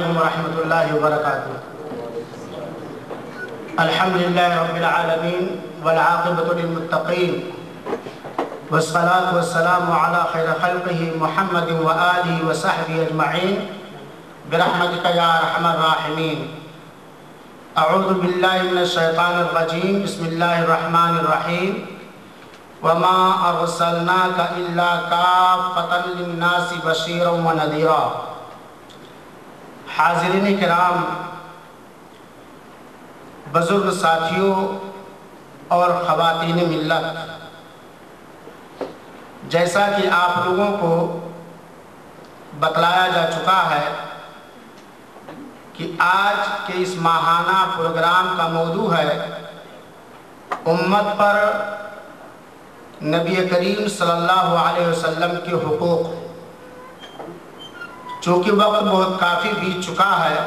علیکم ورحمۃ اللہ وبرکاتہ۔ الحمدللہ رب العالمین والعاقبۃ للمتقین والصلاة والسلام علی خیر خلقہ محمد وآلہ وصحبہ اجمعین برحمتک یا ارحم الراحمین۔ اعوذ باللہ من الشیطان الرجیم، بسم اللہ الرحمن الرحیم۔ وما ارسلناک الا کافۃ للناس بشیرا ونذیرا۔ حاضرین کرام، بزرگ ساتھیوں اور خواتین ملت، جیسا کہ آپ لوگوں کو بتلایا جا چکا ہے کہ آج کے اس ماہانہ پروگرام کا موضوع ہے امت پر نبی کریم صلی اللہ علیہ وسلم کے حقوق۔ چونکہ وقت بہت کافی بیت چکا ہے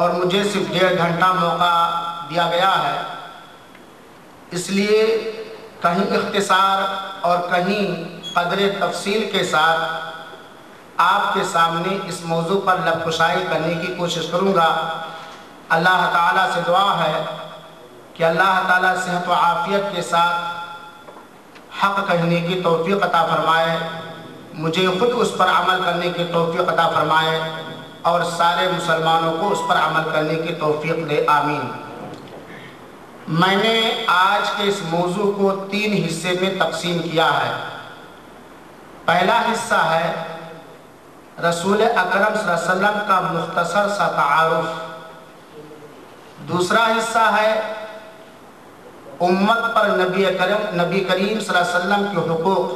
اور مجھے صرف 1.5 گھنٹہ موقع دیا گیا ہے، اس لیے کہیں اختصار اور کہیں قدر تفصیل کے ساتھ آپ کے سامنے اس موضوع پر لب کشائی کرنے کی کوشش کروں گا۔ اللہ تعالیٰ سے دعا ہے کہ اللہ تعالیٰ صحت و عافیت کے ساتھ حق کہنے کی توفیق عطا فرمائے، مجھے خود اس پر عمل کرنے کی توفیق عطا فرمائے اور سارے مسلمانوں کو اس پر عمل کرنے کی توفیق دے، آمین۔ میں نے آج کے اس موضوع کو 3 حصے میں تقسیم کیا ہے۔ پہلا حصہ ہے رسول اکرم صلی اللہ علیہ وسلم کا مختصر سا تعارف، دوسرا حصہ ہے امت پر نبی کریم صلی اللہ علیہ وسلم کے حقوق،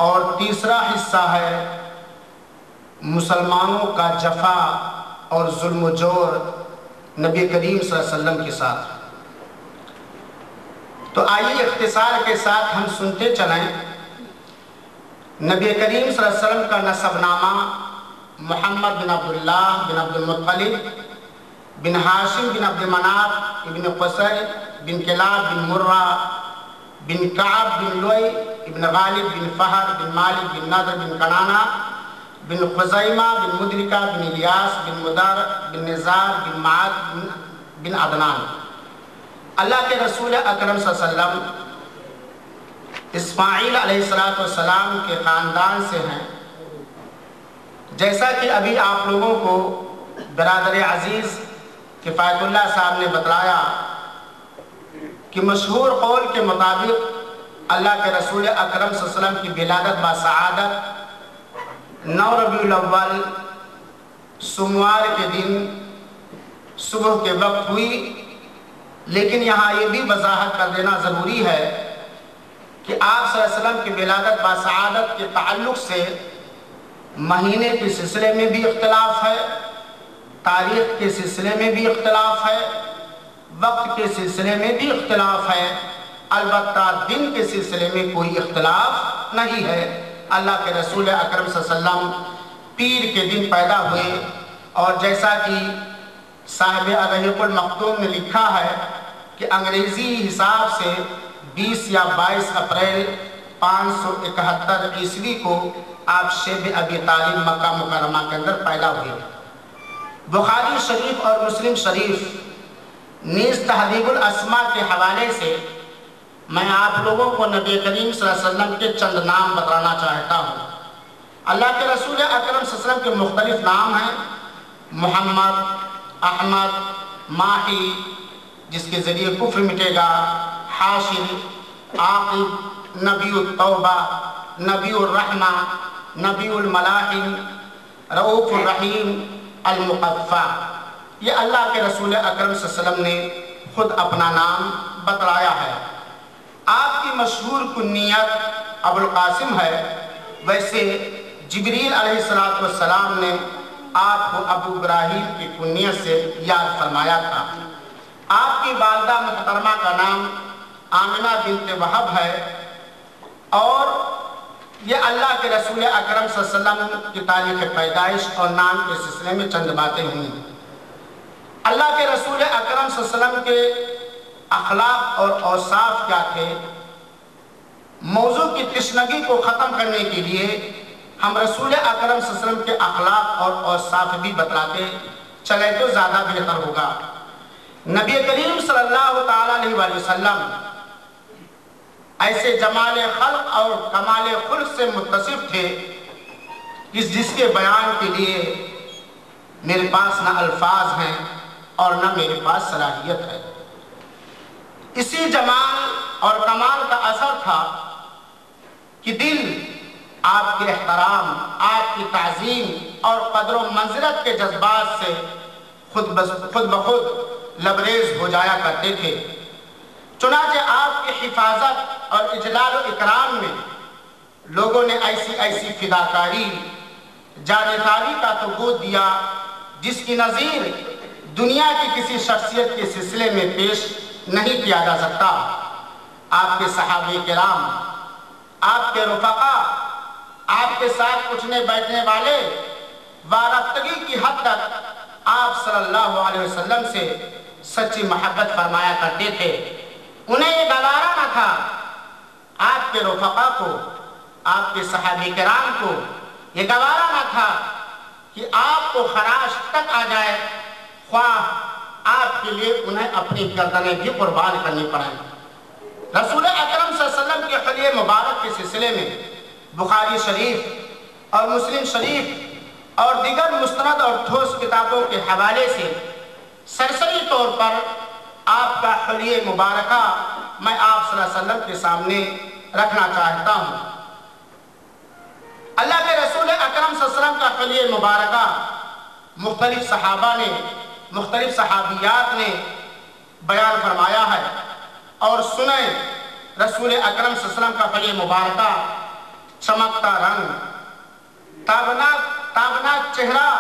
اور تیسرا حصہ ہے مسلمانوں کا جفا اور ظلم و جور نبی کریم صلی اللہ علیہ وسلم کے ساتھ۔ تو آئیے اختصار کے ساتھ ہم سنتے چلیں۔ نبی کریم صلی اللہ علیہ وسلم کا نسب نامہ محمد بن عبداللہ بن عبد المطلب بن ہاشم بن عبد مناف ابن قصی بن کلاب بن مرہ بن کعب بن لوئی ابن غالب بن فہر بن مالک بن نضر بن کنانہ بن خزیمہ بن مدرکہ بن الیاس بن مدر بن نزار بن معاد بن عدنان۔ اللہ کے رسول اکرم صلی اللہ علیہ وسلم اسماعیل علیہ السلام کے خاندان سے ہیں۔ جیسا کہ ابھی آپ لوگوں کو برادر عزیز کفایت اللہ صاحب نے بتلایا کہ مشہور قول کے مطابق اللہ کے رسول اکرم صلی اللہ علیہ وسلم کی ولادت بسعادت 9 ربیع الاول سوموار کے دن صبح کے وقت ہوئی، لیکن یہاں یہ بھی وضاحت کر دینا ضروری ہے کہ آپ صلی اللہ علیہ وسلم کی ولادت بسعادت کے تعلق سے مہینے کے سلسلے میں بھی اختلاف ہے، تاریخ کے سلسلے میں بھی اختلاف ہے، وقت کے سلسلے میں بھی اختلاف ہے، البتہ دن کے سلسلے میں کوئی اختلاف نہیں ہے۔ اللہ کے رسول اکرم صلی اللہ علیہ وسلم پیر کے دن پیدا ہوئے، اور جیسا کہ صاحب الرحیق المختوم نے لکھا ہے کہ انگریزی حساب سے 20 یا 22 اپریل 571 عیسوی کو آپ شیب ابی طالب مکہ مکرمہ کے اندر پیدا ہوئے۔ بخاری شریف اور مسلم شریف نیز تہذیب الاسماء کے حوالے سے میں آپ لوگوں کو نبی کریم صلی اللہ علیہ وسلم کے چند نام بتانا چاہتا ہوں۔ اللہ کے رسول اکرم صلی اللہ علیہ وسلم کے مختلف نام ہیں: محمد، احمد، ماہی جس کے ذریعے کفر مٹے گا، حاشر، عاقب، نبی التوبہ، نبی الرحمہ، نبی الملاحم، رؤوف الرحیم، المقفع۔ یہ اللہ کے رسول اکرم صلی اللہ علیہ وسلم نے خود اپنا نام بتلایا ہے۔ آپ کی مشہور کنیت ابو القاسم ہے، ویسے جبریل علیہ السلام نے آپ کو ابو ابراہیم کی کنیت سے یاد فرمایا تھا۔ آپ کی والدہ محترمہ کا نام آمنہ بنت وہب ہے، اور یہ اللہ کے رسول اکرم صلی اللہ علیہ وسلم کی تاریخ پیدائش اور نام کے سلسلے میں چند باتیں ہوئیں۔ اللہ کے رسول اکرم صلی اللہ علیہ وسلم کے اخلاق اور اوصاف کیا تھے؟ موضوع کی تشنگی کو ختم کرنے کے لیے ہم رسول اکرم صلی اللہ علیہ وسلم کے اخلاق اور اوصاف بھی بتلاتے چلے تو زیادہ بہتر ہوگا۔ نبی کریم صلی اللہ تعالیٰ علیہ وآلہ وسلم ایسے جمال خلق اور کمال خلق سے متصف تھے جس کے بیان کے لیے میرے پاس نہ الفاظ ہیں اور نہ میرے پاس صلاحیت ہے۔ اسی جمال اور کمال کا اثر تھا کہ دل آپ کے احترام، آپ کی تعظیم اور قدر و منزلت کے جذبات سے خود بخود لبریز ہو جایا کرتے تھے۔ چنانچہ آپ کی حفاظت اور اجلال و اکرام میں لوگوں نے ایسی فداکاری، جانبداری کا ثبوت دیا جس کی نظیر دنیا کی کسی شخصیت کے سلسلے میں پیش نہیں کیا جا سکتا۔ آپ کے صحابہ کرام، آپ کے رفقا، آپ کے ساتھ اٹھنے بیٹھنے والے وارفتگی کی حد تک آپ صلی اللہ علیہ وسلم سے سچی محبت فرمایا کرتے تھے۔ انہیں یہ گوارا نہ تھا آپ کے رفقا کو، آپ کے صحابہ کرام کو یہ گوارا نہ تھا کہ آپ کو خراش تک آ جائے، خواہ آپ کے لیے انہیں اپنی گردنیں بھی قربان کرنی پڑیں۔ رسول اکرم صلی اللہ علیہ وسلم کے حلیہ مبارک کے سلسلے میں بخاری شریف اور مسلم شریف اور دیگر مستند اور ٹھوس کتابوں کے حوالے سے سرسری طور پر آپ کا حلیہ مبارکہ میں آپ صلی اللہ علیہ وسلم کے سامنے رکھنا چاہتا ہوں۔ اللہ کے رسول اکرم صلی اللہ علیہ وسلم کا حلیہ مبارکہ مختلف صحابہ نے، مختلف صحابیات نے بیان فرمایا ہے، اور سنیں رسول اکرم صلی اللہ علیہ وسلم کا حلیہ مبارکہ چمکتا رنگ، تابناک چہرہ،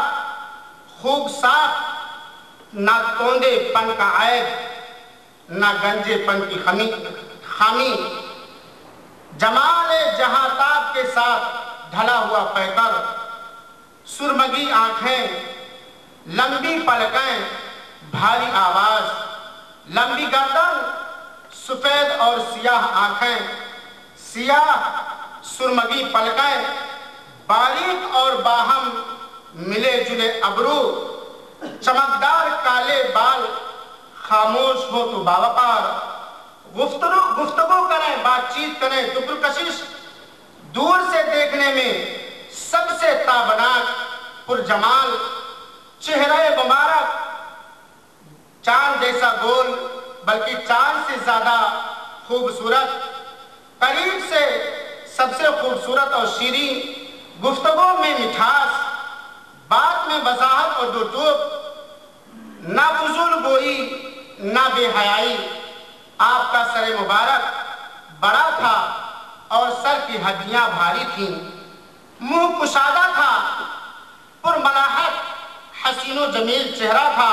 خوب ساخت، نہ توندے پن کا عیب، نہ گنجے پن کی خامی، جمال جہاں تاب کے ساتھ ڈھلا ہوا پیکر، سرمگی آنکھیں، لمبی پلکیں، بھاری آواز، لمبی گردن، سفید اور سیاہ آنکھیں، سیاہ سرمگی پلکیں، باریک اور باہم ملے جلے ابرو، چمکدار کالے بال، خاموش ہو تو باوقار، گفتگو کریں، بات چیت کریں تو پرکشش، دور سے دیکھنے میں سب سے تابناک پرجمال، چہرہ مبارک چاند جیسا گول بلکہ چاند سے زیادہ خوبصورت، قریب سے سب سے خوبصورت اور شیریں، گفتگو میں مٹھاس، بات میں وضاحت اور دوٹوک، نہ فضول گوئی نہ بے حیائی۔ آپ کا سر مبارک بڑا تھا اور سر کی ہڈیاں بھاری تھیں، منہ کشادہ تھا، پرملاحت حسین و جمیل چہرہ تھا،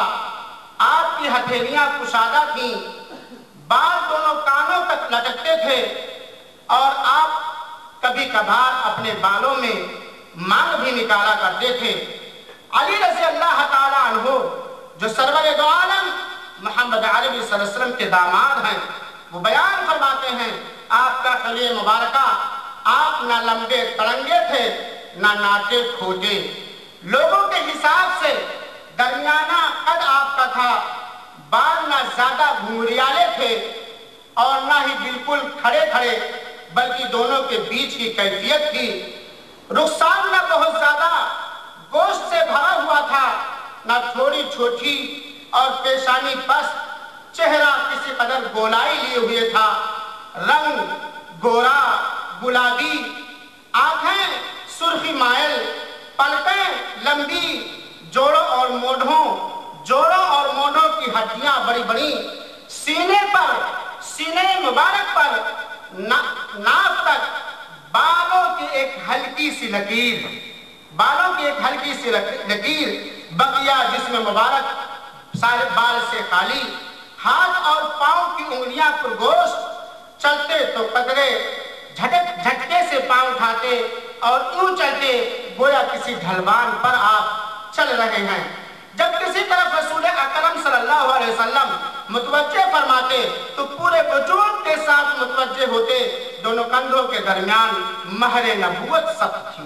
آپ کی ہتھیلیاں کشادہ تھیں، بال دونوں کانوں تک لٹکتے تھے، اور آپ کبھی کبھار اپنے بالوں میں مانگ بھی نکالا کرتے تھے۔ علی رضی اللہ تعالیٰ عنہ جو سرور دو عالم محمد عربی صلی اللہ علیہ وسلم کے داماد ہیں، وہ بیان فرماتے ہیں آپ کا حلیہ مبارکہ، آپ نہ لمبے تڑنگے تھے نہ ناٹے کھوٹے، لوگوں کے حساب سے درمیانہ قد آپ کا تھا، بال نہ زیادہ گھنگریالے تھے اور نہ ہی بالکل کھڑے کھڑے بلکہ دونوں کے بیچ کی کیفیت تھی، رخسار نہ بہت زیادہ گوشت سے بھرا ہوا تھا، نہ تھوڑی چھوٹی اور پیشانی پست، چہرہ کسی قدر گولائی لیے ہوئے تھا، رنگ گورا گلابی، آنکھیں سرخی مائل، پلکیں لمبی، جوڑوں اور موڑھوں کی ہڈیاں بڑی بڑی، سینے مبارک پر ناف تک بالوں کی ایک ہلکی سی لکیر، بقیہ جسم مبارک سارے بال سے خالی، ہاتھ اور پاؤں کی انگلیاں پر گوشت، چلتے تو قدرے جھٹکے سے پاؤں اٹھاتے اور یوں چلتے گویا کسی ڈھلوان پر آپ چل رہے ہیں۔ جب کسی طرف رسول اکرم صلی اللہ علیہ وسلم متوجہ فرماتے تو پورے وجود کے ساتھ متوجہ ہوتے، دونوں کندھوں کے درمیان مہر نبوت ثبت تھی،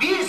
20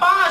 5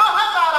2000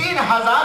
3000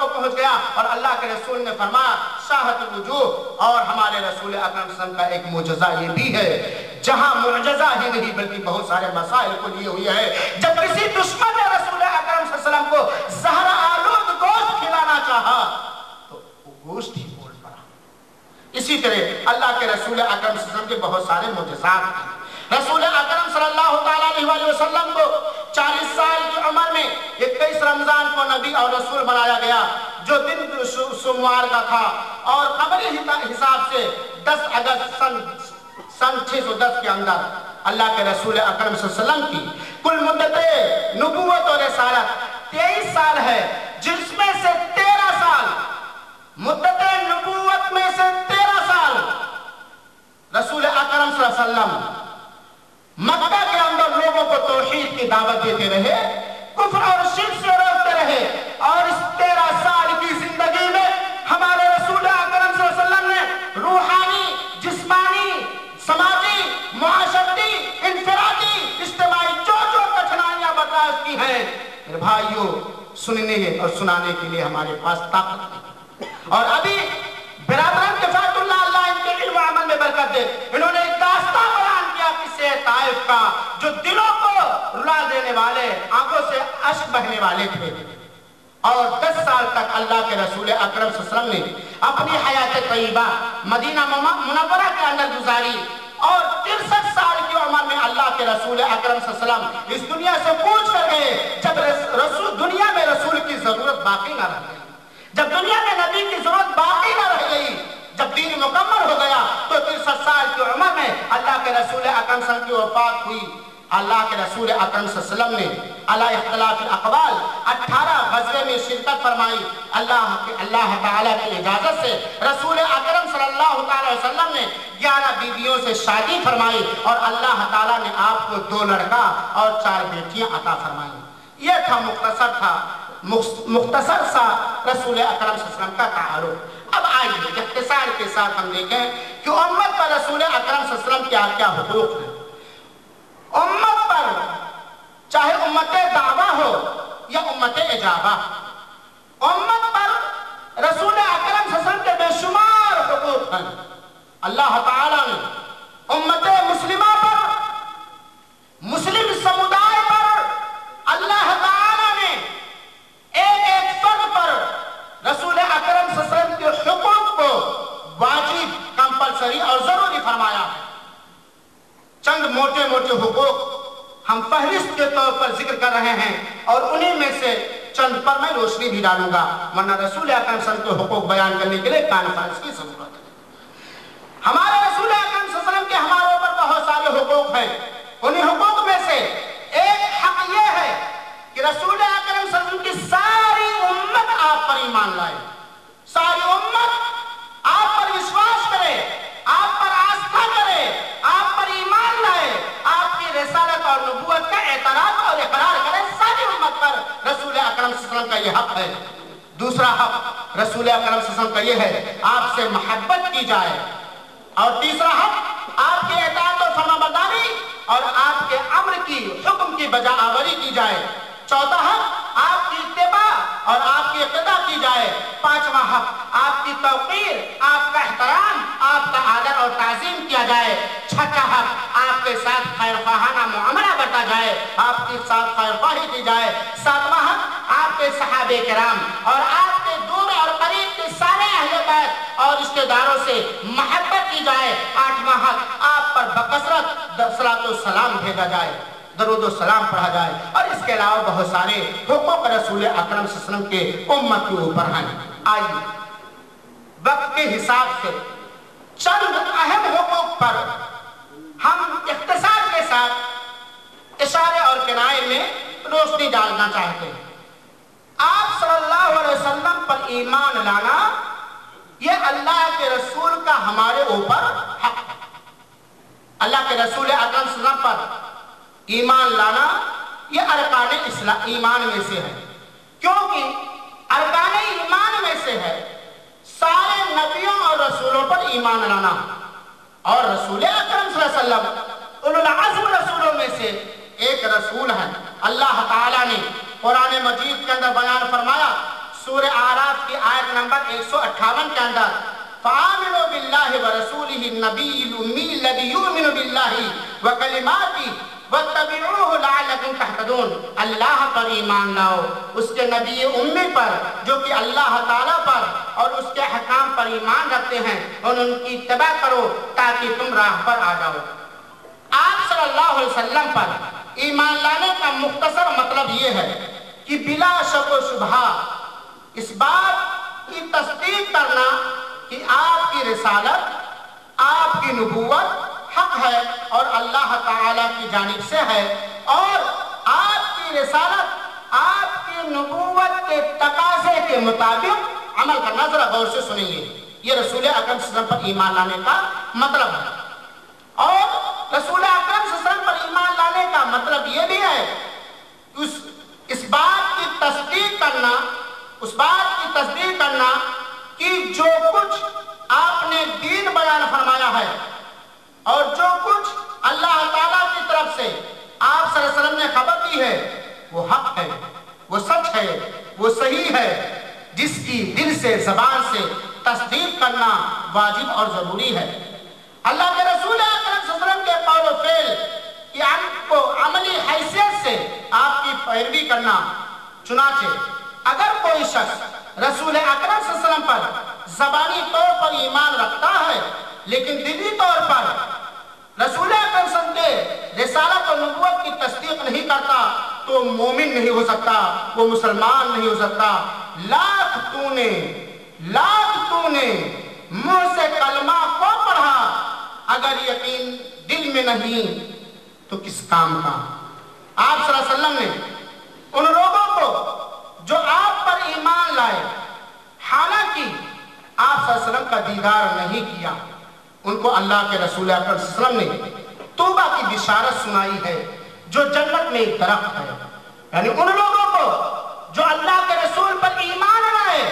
کو پہنچ گیا اور اللہ کے رسول نے فرمایا شاہد الوجوہ، اور ہمارے رسول اکرم صلی اللہ علیہ وسلم کا ایک معجزہ یہ بھی ہے، جہاں معجزہ ہی نہیں بلکہ بہت سارے مسائل کو لیے ہوئے ہے، جب کسی دشمن نے رسول اکرم صلی اللہ علیہ وسلم کو زہر آلود گوشت کھلانا چاہا تو وہ گوشت ہی بول پڑا۔ اسی طرح اللہ کے رسول اکرم صلی اللہ علیہ وسلم کے بہت سارے معجزات ہیں۔ رسول اکرم صلی اللہ تعالیٰ علیہ وسلم کو 40 سال کی عمر میں 21 رمضان کو نبی اور رسول بنایا گیا، جو دن سوموار کا تھا، اور قمری حساب سے 10 اگست سن 610 کے اندر اللہ کے رسول اکرم صلی اللہ علیہ وسلم کی کل مدت نبوت اور رسالت 23 سال ہے، جس میں سے 13 سال مدت نبوت میں سے 13 سال رسول اکرم صلی اللہ علیہ وسلم مکہ کے اندر لوگوں کو توحید کی دعوت دیتے رہے، کفر اور شرک سے روکتے رہے، اور اس 13 سال کی زندگی میں ہمارے رسول اکرم صلی اللہ علیہ وسلم نے روحانی، جسمانی، سماجی، معاشرتی، انفرادی، اجتماعی جو کٹھنائیاں برداشت کی ہیں، میرے بھائیوں سننے اور سنانے کے لیے ہمارے پاس طاقت ہے۔ اور ابھی برادران کفایت اللہ ان کے علم و عمل میں برکت دے، انہوں نے ایک داستان بیان کیا قصے طائف کا، جو دلوں کو رلا دینے والے، آنکھوں سے اشک بہنے والے تھے، اور 10 سال تک اللہ کے رسول اکرم صلی اللہ علیہ وسلم نے اپنی حیات طیبہ مدینہ منورہ کے اندر گزاری، اور 63 سال کی عمر میں اللہ کے رسول اکرم صلی اللہ علیہ وسلم اس دنیا سے کوچ کر گئے، جب دنیا میں رسول کی ضرورت باقی نہ رہ گئی، جب دنیا میں نبی کی ضرورت باقی نہ رہ گئی، جب دین مکمل ہو گیا، تو 63 سال کی عمر میں اللہ کے رسول اکرم صلی اللہ علیہ وسلم کی وفات ہوئی۔ اللہ کے رسول اکرم صلی اللہ علیہ وسلم نے علی اختلاف الاقوال 18 غزوے میں شرکت فرمائی۔ اللہ تعالیٰ کی اجازت سے رسول اکرم صلی اللہ علیہ وسلم نے 11 بیویوں سے شادی فرمائی، اور اللہ تعالیٰ نے آپ کو 2 لڑکا اور 4 بیٹیاں عطا فرمائی۔ یہ تھا مختصر سا رسول اکرم صلی اللہ علیہ وسلم کا تعارف۔ اب آئیے اختصار کے ساتھ ہم دیکھیں کہ امت پر رسول اکرم صلی اللہ علیہ وسلم کیا کیا حقوق ہیں۔ امت پر، چاہے امت دعویٰ ہو یا امت اجابہ، امت پر رسول اکرم صلی اللہ علیہ وسلم کے بے شمار حقوق ہیں۔ اللہ تعالیٰ نے امت مسلمہ پر، مسلم سمودائے پر، اللہ تعالیٰ نے ایک فرد پر رسول اکرم صلی اللہ علیہ وسلم کے حقوق کو واجب، کمپلسری اور ضروری فرمایا ہے۔ چند موٹے حقوق ہم فہرست کے طور پر ذکر کر رہے ہیں، اور انہیں میں سے چند پر میں روشنی بھی ڈالوں گا، ورنہ رسول اکرم صلی اللہ علیہ وسلم کے حقوق بیان کرنے کے لیے کانفرنس کی ضرورت ہے۔ ہمارے رسول اکرم صلی اللہ علیہ وسلم کے ہمارے اوپر بہت سارے حقوق ہیں۔ انہیں حقوق میں سے ایک حق یہ ہے کہ رسول اکرم صلی اللہ علیہ وسلم کی ساری امت آپ پر ایمان لائے، ساری امت آپ پر وشواس کرے، آپ پر آستھا کرے، آپ پر ایمان لائے، آپ کی رسالت اور نبوت کا اعتراف اور اقرار کرے، ساری امت پر رسول اکرم صلی اللہ علیہ وسلم کا یہ حق ہے۔ دوسرا حق رسول اکرم صلی اللہ علیہ وسلم کا یہ ہے آپ سے محبت کی جائے، اور تیسرا حق آپ کی اطاعت اور فرمانبرداری اور آپ کے امر کی، حکم کی بجا آوری کی جائے۔ چوتھا حق آپ کی اتباع اور آپ کی اقتداء کی جائے۔ پانچواں حق آپ کی توقیر، آپ کا احترام، آپ کا آدر اور تعظیم کیا جائے۔ چھٹا حق آپ کے ساتھ خیر خواہانہ معاملہ برتا جائے، آپ کے ساتھ خیر خواہی کی جائے۔ ساتواں حق آپ کے صحابہ کرام اور آپ کے دور اور قریب کے سارے اہل بیت اور رشتہ داروں سے محبت کی جائے۔ آٹھواں حق آپ پر بکثرت صلاۃ و سلام بھیجا جائے، درود و سلام پڑھا جائے۔ اور اس کے علاوہ بہت سارے حقوق رسول اکرم صلی اللہ علیہ وسلم کے امت کے اوپر ہیں۔ آئیے وقت کے حساب سے چند اہم حقوق پر ہم اختصار کے ساتھ اشارے اور کنایے میں روشنی ڈالنا چاہتے ہیں۔ آپ صلی اللہ علیہ وسلم پر ایمان لانا یہ اللہ کے رسول کا ہمارے اوپر حق ہے۔ اللہ کے رسول اکرم صلی اللہ علیہ وسلم پر ایمان لانا یہ ارکان ایمان میں سے ہے، کیونکہ ارکان ایمان میں سے ہے سارے نبیوں اور رسولوں پر ایمان لانا، اور رسول اکرم صلی اللہ علیہ وسلم اولو العزم رسولوں میں سے ایک رسول ہے۔ اللہ تعالیٰ نے قرآن مجید کے اندر بیان فرمایا، سورہ آراف کی آیت نمبر 158 کے اندر فآمنوا باللہ ورسولہ النبی الامی الذی یؤمن باللہ وکلماتہ واتبعوہ لعلکم تہتدون، اللہ پر ایمان لاؤ، اس کے نبی امی پر جو کہ اللہ تعالیٰ پر اور اس کے حکام پر ایمان رکھتے ہیں، اور ان کی اتباع کرو تاکہ تم راہ پر آ جاؤ۔ آپ صلی اللہ علیہ وسلم پر ایمان لانے کا مختصر مطلب یہ ہے کہ بلا شک و شبہ اس بات کی تصدیق کرنا کہ آپ کی رسالت، آپ کی نبوت حق ہے اور اللہ تعالیٰ کی جانب سے ہے، اور آپ کی رسالت آپ کی نبوت کے تقاضے کے مطابق عمل کرنا۔ ذرا غور سے سنیں یہ رسول اکرم صلی اللہ علیہ وسلم پر ایمان لانے کا مطلب ہے، اور رسول اکرم صلی اللہ علیہ وسلم پر ایمان لانے کا مطلب یہ بھی ہے کہ اس بات کی تصدیق کرنا کہ جو کچھ آپ نے دین بیان فرمایا ہے اور جو کچھ اللہ تعالیٰ کی طرف سے آپ صلی اللہ علیہ وسلم نے خبر دی ہے وہ حق ہے، وہ سچ ہے، وہ صحیح ہے، جس کی دل سے زبان سے تصدیق کرنا واجب اور ضروری ہے۔ اللہ کے رسول اکرم صلی اللہ علیہ وسلم کے قول و فعل کی کو عملی حیثیت سے آپ کی پیروی کرنا۔ چنانچہ اگر کوئی شخص رسول اکرم صلی اللہ علیہ وسلم پر زبانی طور پر ایمان رکھتا ہے لیکن دلی طور پر رسول اکرم صلی اللہ علیہ وسلم کے رسالت و نبوت کی تصدیق نہیں کرتا تو مومن نہیں ہو سکتا، وہ مسلمان نہیں ہو سکتا۔ لاکھ تو نے منہ سے کلمہ کو پڑھا، اگر یقین دل میں نہیں تو کس کام کا؟ آپ صلی اللہ علیہ وسلم نے ان لوگوں کو جو آپ پر ایمان لائے، حالانکہ آپ صلی اللہ علیہ وسلم کا دیدار نہیں کیا، ان کو اللہ کے رسول اکرم صلی اللہ علیہ وسلم نے توبہ کی بشارت سنائی ہے جو جنت میں ایک درخت ہے۔ یعنی ان لوگوں کو جو اللہ کے رسول پر ایمان لائے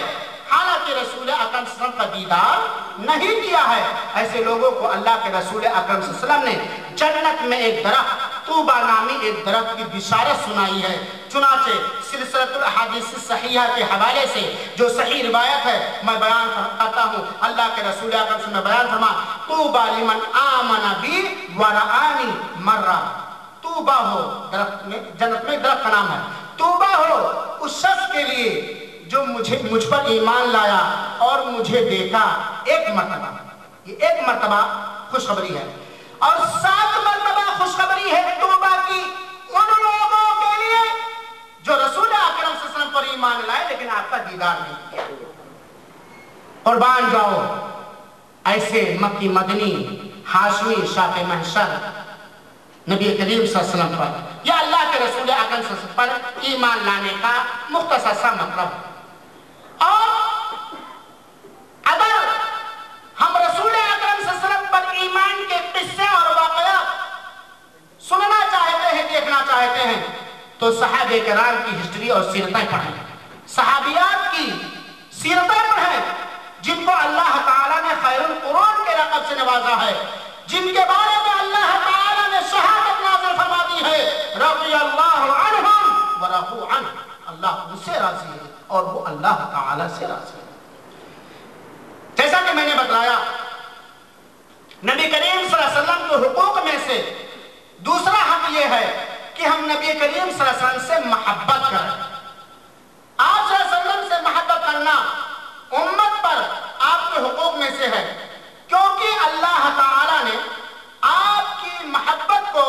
حالانکہ رسول اکرم صلی اللہ علیہ وسلم کا دیدار نہیں کیا ہے، ایسے لوگوں کو اللہ کے رسول اکرم صلی اللہ علیہ وسلم نے جنت میں ایک درخت طوبہ نامی ایک درخت کی بشارت سنائی ہے۔ چنانچہ سلسلۃ الاحادیث صحیحہ کے حوالے سے جو صحیح روایت ہے میں بیان کرتا ہوں، اللہ کے رسول اکرم صلی اللہ علیہ وسلم نے بیان فرما طوبیٰ لمن آمن بی ورآنی مرہ، طوبیٰ ہو، درخت میں جنت میں درخت کا نام ہے، طوبیٰ ہو اس شخص کے لیے جو مجھ پر ایمان لایا اور مجھے دیکھا ایک مرتبہ۔ یہ ایک مرتبہ خوشخبری ہے، اور 7 مرتبہ خوشخبری ہے توبہ کی ان لوگوں کے لیے جو رسول اکرم صلی اللہ علیہ وسلم پر ایمان لائے لیکن آپ کا دیدار نہیں کیا۔ قربان جاؤ ایسے مکی مدنی ہاشمی شاہ محشر نبی کریم صلی اللہ علیہ وسلم پر یا اللہ کے رسول اکرم صلی اللہ علیہ وسلم پر ایمان لانے کا مختصر سا مطلب۔ اور اگر ہم رسول اکرم صلی اللہ علیہ وسلم پر ایمان کے قصے اور واقعات سننا چاہتے ہیں، دیکھنا چاہتے ہیں تو صحابہ کرام کی ہسٹری اور سیرتیں پڑھیں، صحابیات کی سیرتیں پڑھیں جن کو اللہ تعالیٰ نے خیر القرون کے لقب سے نوازا ہے، جن کے بارے میں اللہ تعالیٰ نے شہادت نازل فرما دی ہے رضی اللہ عنہم ورضوا عنہ، اللہ ان سے راضی ہے اور وہ اللہ تعالیٰ سے راضی ہے۔ جیسا کہ میں نے بتلایا نبی کریم صلی اللہ علیہ وسلم کے حقوق میں سے دوسرا حق یہ ہے کہ ہم نبی کریم صلی اللہ علیہ وسلم سے محبت کریں۔ آپ صلی اللہ علیہ وسلم سے محبت کرنا امت پر آپ کے حقوق میں سے ہے، کیونکہ اللہ تعالیٰ نے آپ کی محبت کو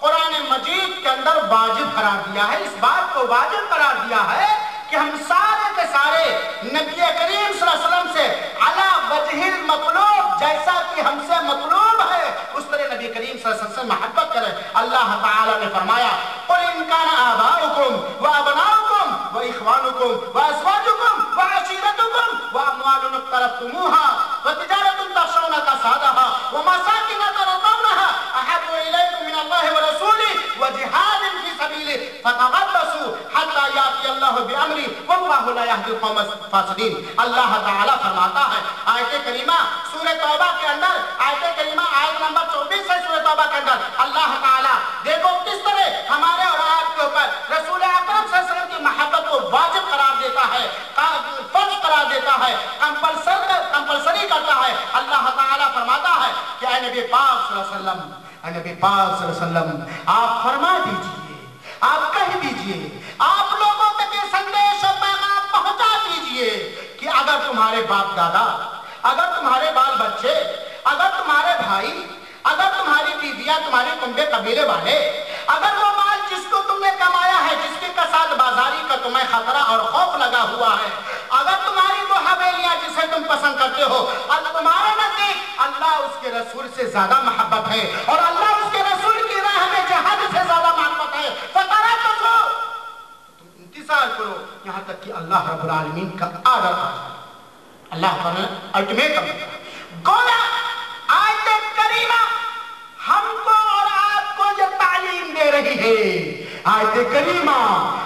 قرآن مجید کے اندر واجب قرار دیا ہے۔ اس بات کو واجب قرار دیا ہے کہ ہم سارے کے سارے نبی کریم صلی اللہ علیہ وسلم سے علی وجہ المطلوب، جیسا کہ ہم سے مطلوب ہے اس طرح نبی کریم صلی اللہ علیہ وسلم سے محبت کریں۔ اللہ تعالیٰ نے فرمایا قُلْ إِنْ كَانَ آبَاؤُكُمْ وَأَبْنَاؤُكُمْ وَإِخْوَانُكُمْ وَأَزْوَاجُكُمْ وَعَشِيرَتُكُمْ وَأَمْوَالٌ اقْتَرَفْتُمُوهَا وَتِجَارَةٌ تَخْشَوْنَ كَسَادَهَا وَمَسَاكِنَ تَرْضَوْنَهَا أَحَبُّ إِلَيْكُم مِّنَ اللَّهِ وَرَسُولِهِ وَجِهَادٍ فِي سَبِيلِهِ فَتَرَبَّصُوا حَتَّىٰ يَأْتِيَ اللَّهُ بِأَمْرِهِ وَاللَّهُ لَا يَهْدِي الْقَوْمَ الْفَاسِقِينَ۔ اللہ تعالیٰ فرماتا ہے آیت کریمہ سورہ توبہ کے اندر، آیت کریمہ آیت نمبر 24 ہے سورہ توبہ کے اندر، اللہ تعالیٰ دیکھو کس طرح ہمارے اور آپ کے اوپر رسول اکرم صلی اللہ علیہ وسلم کی محبت کو واجب قرار دیتا ہے۔ نبی پاک صلی اللہ علیہ وسلم، اے نبی پاک صلی اللہ علیہ وسلم، آپ فرما دیجئے، آپ کہہ دیجئے، آپ لوگوں تک یہ سندیش و پیغام پہنچا دیجئے کہ اگر تمہارے باپ دادا، اگر تمہارے بال بچے، اگر تمہارے بھائی، اگر تمہاری بیویاں، تمہارے کنبے قبیلے والے، اگر وہ مال جس کو تم نے کمایا ہے، جس کی کساد بازاری کا تمہیں خطرہ اور خوف لگا ہوا ہے، اگر تمہاری وہ حویلیاں جسے تم پسند کرتے ہو، تمہارے نزدیک اللہ اس کے رسول سے زیادہ محبت ہے اور اللہ اس کے رسول کی راہ میں جہاد سے زیادہ محبت ہے، فتربصوا، تم انتظار کرو یہاں تک کہ اللہ رب العالمین کا آرڈر آ جائے۔ اللہ تعالیٰ الٹیمیٹم گویا آیت کریمہ ہم کو اور آپ کو یہ تعلیم دے رہی ہے، آیت کریمہ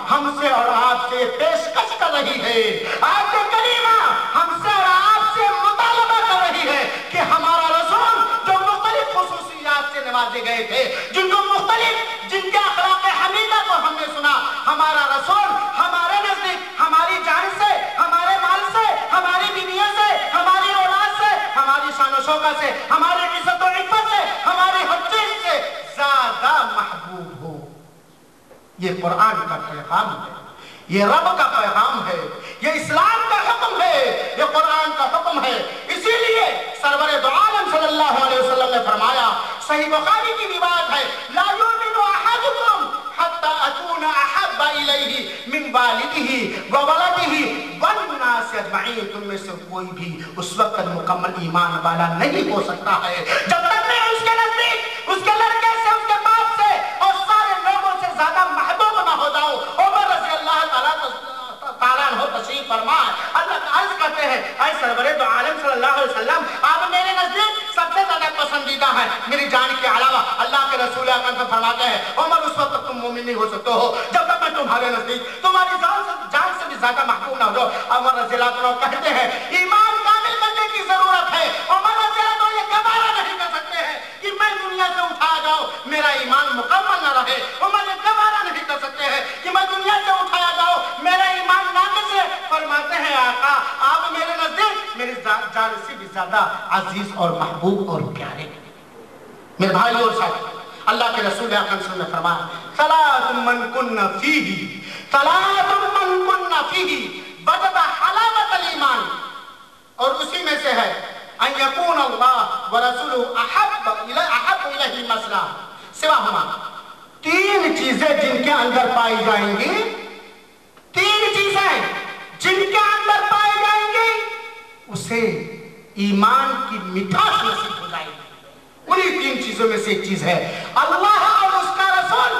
ہم سے اور آپ سے پیشکش کر رہی ہے، آیت کریمہ ہم سے اور آپ سے مطالبہ کر رہی ہے کہ ہمارا رسول جو مختلف خصوصیات سے نوازے گئے تھے، جن کو مختلف، جن کے اخلاق حمیدہ کو ہم نے سنا، ہمارا رسول ہمارے نزدیک ہماری جان سے، ہمارے مال سے، ہماری بیویوں سے، ہماری اولاد سے، ہماری شان و شوکت سے، ہماری عزت و عفت سے، ہماری ہر چیز سے زیادہ محبوب ہو۔ یہ قرآن کا پیغام ہے، یہ رب کا پیغام ہے، یہ اسلام کا حکم ہے، یہ قرآن کا حکم ہے۔ اسی لیے سرور دو عالم صلی اللہ علیہ وسلم نے فرمایا، صحیح بخاری کی روایت ہے، لا یؤمن احدکم حتی اکون احب الیہ من والدہ وولدہ والناس اجمعین، تم میں سے کوئی بھی اس وقت مکمل ایمان والا نہیں ہو سکتا ہے جب تک میں اس کے نزدیک، اس کے لڑکے سے، اس کے باپ سے اور سارے لوگوں سے زیادہ محبوب نہ ہو جاؤں۔ عمر رضی اللہ تعالیٰ عنہ تشریف فرمائے، اللہ کا عرض کرتے ہیں، اے سرور دو عالم صلی اللہ علیہ وسلم، آپ میرے نزدیک سب سے زیادہ پسندیدہ ہیں میری جان کے علاوہ۔ اللہ کے رسول اکرم سے فرماتے ہیں، عمر اس وقت تم مومن نہیں ہو سکتے ہو جب تک میں تمہارے نزدیک تمہاری جان سے بھی زیادہ محبوب نہ ہو جاؤ۔ عمر رضی اللہ عنہ کہتے ہیں، ایمان کامل کرنے کی ضرورت ہے۔ عمر رضی اللہ عنہ یہ گوارا نہیں کر سکتے ہیں کہ میں دنیا سے اٹھایا جاؤں، میرا ایمان مکمل نہ رہے۔ عمر یہ گوارا نہیں کر سکتے ہیں کہ میں دنیا سے اٹھایا جاؤں، میرا ایمان ناقص ہے۔ فرماتے ہیں، آقا آپ میرے نزدیک میری جان سے بھی زیادہ عزیز اور محبوب اور پیارے۔ میرے بھائیو اور ساتھیو، اللہ کے رسول اکرم صلی اللہ علیہ وسلم نے فرمایا، ثلاث من کن فیہ، ثلاث من کن فیہ وجد حلاوۃ الایمان، اور اسی میں سے ہے ان یکون اللہ ورسولہ احب الیہ مسئلہ سواہما، تین چیزیں جن کے اندر پائی جائیں گی، تین چیزیں جن کے اندر پائی جائیں گی، اسے ایمان کی مٹھاس نصیب ہو جائے گی۔ انہی تین چیزوں میں سے ایک چیز ہے اللہ اور اس کا رسول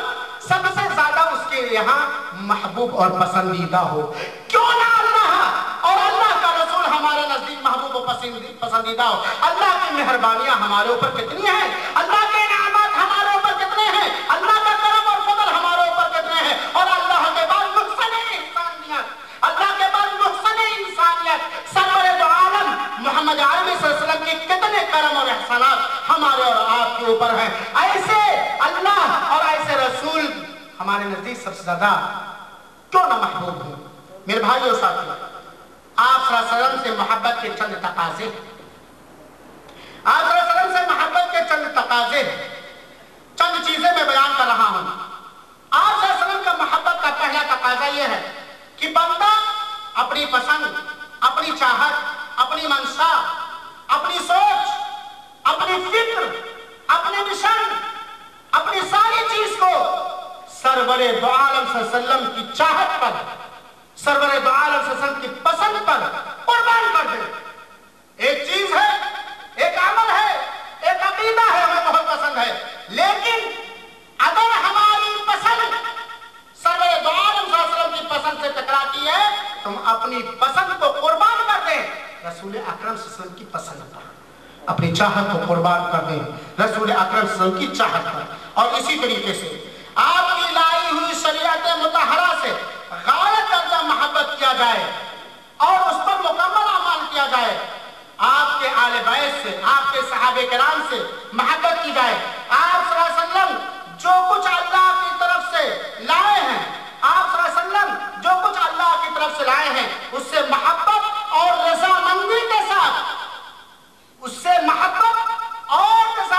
سب سے زیادہ اس کے یہاں محبوب اور پسندیدہ ہو۔ کیوں نہ اللہ اور اللہ کا رسول ہمارے نزدیک محبوب و پسندیدہ ہو؟ اللہ کی مہربانیاں ہمارے اوپر کتنی ہیں، اللہ کے انعامات ہمارے اوپر کتنے ہیں، اللہ کا کرم اور فضل ہمارے اوپر کتنے ہیں، اور اللہ کے بعد محسن انسانیت، اللہ کے بعد محسن انسانیت سرور دو عالم محمد عربی صلی اللہ علیہ وسلم کے کتنے کرم اور احسانات ہمارے اور آپ کے اوپر ہیں۔ ایسے اللہ اور ایسے رسول ہمارے نزدیک سب سے زیادہ کیوں نہ محبوب ہوں؟ میرے بھائیو ساتھیو، آپ صلی اللہ علیہ وسلم سے محبت کے چند تقاضے، آپ صلی اللہ علیہ وسلم سے محبت کے چند تقاضے، چند چیزیں میں بیان کر رہا ہوں۔ آپ صلی اللہ علیہ وسلم کا محبت کا پہلا تقاضا یہ ہے کہ بندہ اپنی پسند، اپنی چاہت، اپنی منشا، اپنی سوچ، اپنی فکر، اپنے مشن، اپنی ساری چیز کو سرور دو عالم صلی اللہ علیہ وسلم کی چاہت پر، سرور دو عالم صلی اللہ علیہ وسلم کی پسند پر قربان کر دے۔ ایک چیز ہے، ایک عمل ہے، ایک عقیدہ ہے، ہمیں بہت پسند ہے، لیکن اگر ہماری پسند سرور دو عالم صلی اللہ علیہ وسلم کی پسند سے ٹکراتی ہے، تم اپنی پسند کو قربان کر دیں رسول اکرم صلی اللہ علیہ وسلم کی پسند پر، اپنی چاہت کو قربان کر دیں رسول اکرم صلی اللہ علیہ وسلم کی چاہت پر۔ اور اسی طریقے سے آپ کی لائی ہوئی شریعت مطہرہ سے غایت درجہ محبت کیا جائے اور اس پر مکمل اعمال کیا جائے۔ آپ کے آل بیت سے، آپ کے صحابہ کرام سے محبت کی جائے۔ آپ صلی اللہ علیہ وسلم جو کچھ اللہ کی طرف سے لائے ہیں، آپ صلی اللہ علیہ وسلم جو کچھ اللہ کی طرف سے لائے ہیں، اس سے محبت اور رضامندی کے ساتھ، اس سے محبت اور رضامندی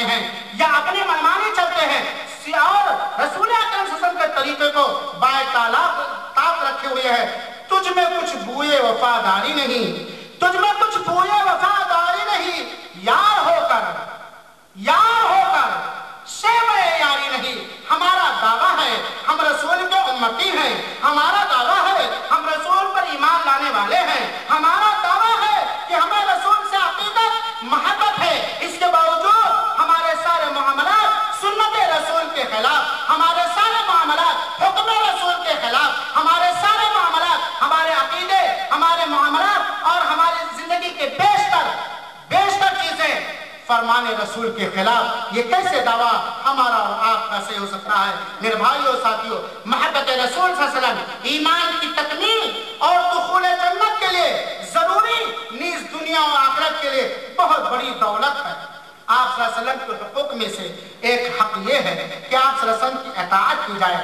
کرتے ہیں یا اپنی منمانی چلتے ہیں اور رسول اکرم صلی اللہ علیہ وسلم کے طریقے کو باطاق رکھے ہوئے ہیں، تجھ میں کچھ بوئے وفاداری نہیں، تجھ میں کچھ بوئے وفاداری نہیں، یار ہو کر شیوے یاری نہیں۔ ہمارا دعویٰ ہے ہم رسول کے امتی ہیں، ہمارا دعویٰ ہے ہم رسول پر ایمان لانے والے ہیں، ہمارا دعویٰ ہے کہ ہمیں رسول سے عقیدت محبت ہے، اس کے باوجود ہمارے سارے معاملات سنت رسول کے خلاف، ہمارے سارے معاملات حکم رسول کے خلاف، ہمارے سارے معاملات، ہمارے عقیدے، ہمارے معاملات اور ہماری زندگی کے بیشتر چیزیں فرمان رسول کے خلاف۔ یہ کیسے دعویٰ ہمارا اور آپ کا سے ہو سکتا ہے؟ میرے بھائیوں ساتھیوں، محبت رسول صلی اللہ علیہ وسلم ایمان کی تکمیل اور دخول جنت کے لیے ضروری نیز دنیا اور آخرت کے لیے بہت بڑی دولت ہے۔ آپ صلی اللہ علیہ وسلم کے حقوق میں سے ایک حق یہ ہے کہ آپ صلی اللہ علیہ وسلم کی اطاعت کی جائے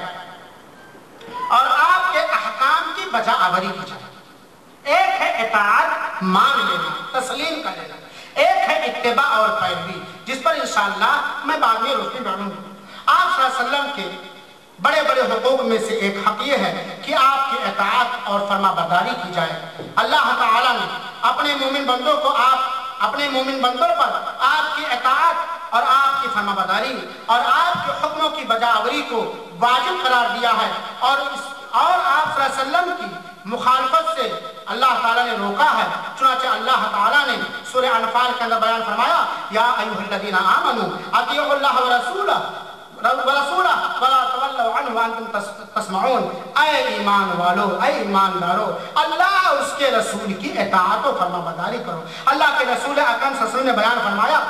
اور آپ کے احکام کی بجا آوری کی جائے۔ ایک ہے اطاعت، مان لینا، تسلیم کر لینا، ایک ہے اتباع اور پیروی، جس پر انشاءاللہ میں بعد میں روشنی ڈالوں گا۔ آپ صلی اللہ علیہ وسلم کے بڑے بڑے حقوق میں سے ایک حق یہ ہے کہ آپ کی اطاعت اور فرما برداری کی جائے۔ اللہ تعالیٰ نے اپنے مومن بندوں پر آپ کی اطاعت اور آپ کی فرما برداری اور آپ کے حکموں کی بجا آوری کو واجب قرار دیا ہے، اور آپ صلی اللہ علیہ وسلم کی مخالفت سے اللہ تعالیٰ نے روکا ہے۔ چنانچہ اللہ تعالیٰ نے سورہ انفال کے اندر بیان فرمایا، یا ایھا الذین آمنوا اطیعوا اللہ ورسولہ ولا تولوا عنہ وانتم تسمعون۔ اے ایمان والو، اے ایماندارو، اللہ اس کے رسول کی اطاعت و فرما برداری کرو۔ اللہ کے رسول اکرم صلی اللہ علیہ وسلم نے بیان فرمایا،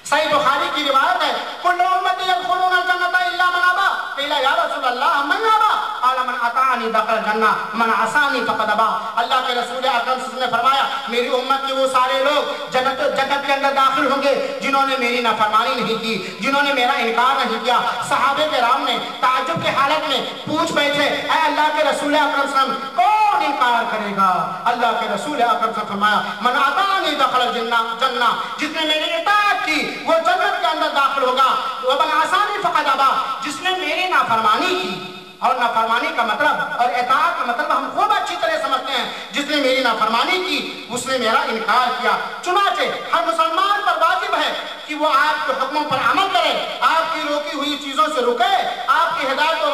صحیح بخاری کی روایت ہے، کل امتی یدخلون الجنۃ الا من ابى، قیل یا رسول اللہ من ابى، قال من اطاعنی دخل الجنہ من عصانی فقد ابى۔ اللہ کے رسول اکرم صلی اللہ علیہ وسلم نے فرمایا، میری امت کے وہ سارے لوگ جنت کے اندر داخل ہوں گے جنہوں نے میری نافرمانی نہیں کی، جنہوں نے میرا انکار نہیں کیا۔ صحابہ کرام نے تعجب کے حالت میں پوچھ بیٹھے، اے اللہ کے رسول اکرم صلی اللہ علیہ وسلم کون انکار کرے گا؟ اللہ کے رسول اکرم سے فرمایا، من اطاعنی دخل الجنہ، جس نے میری اطاعت کی وہ جنت کے اندر داخل ہوگا، ومن عصانی فقد ابى، جس نے میری نافرمانی کی۔ اور نافرمانی کا مطلب اور اطاعت کا مطلب ہم خوب اچھی طرح سمجھتے ہیں، جس نے میری نافرمانی کی اس نے میرا انکار کیا۔ چنانچہ ہر مسلمان پر واجب ہے کہ وہ آپ کے حکموں پر عمل کرے، آپ کی روکی ہوئی چیزوں سے رکے، آپ کی ہدایت اور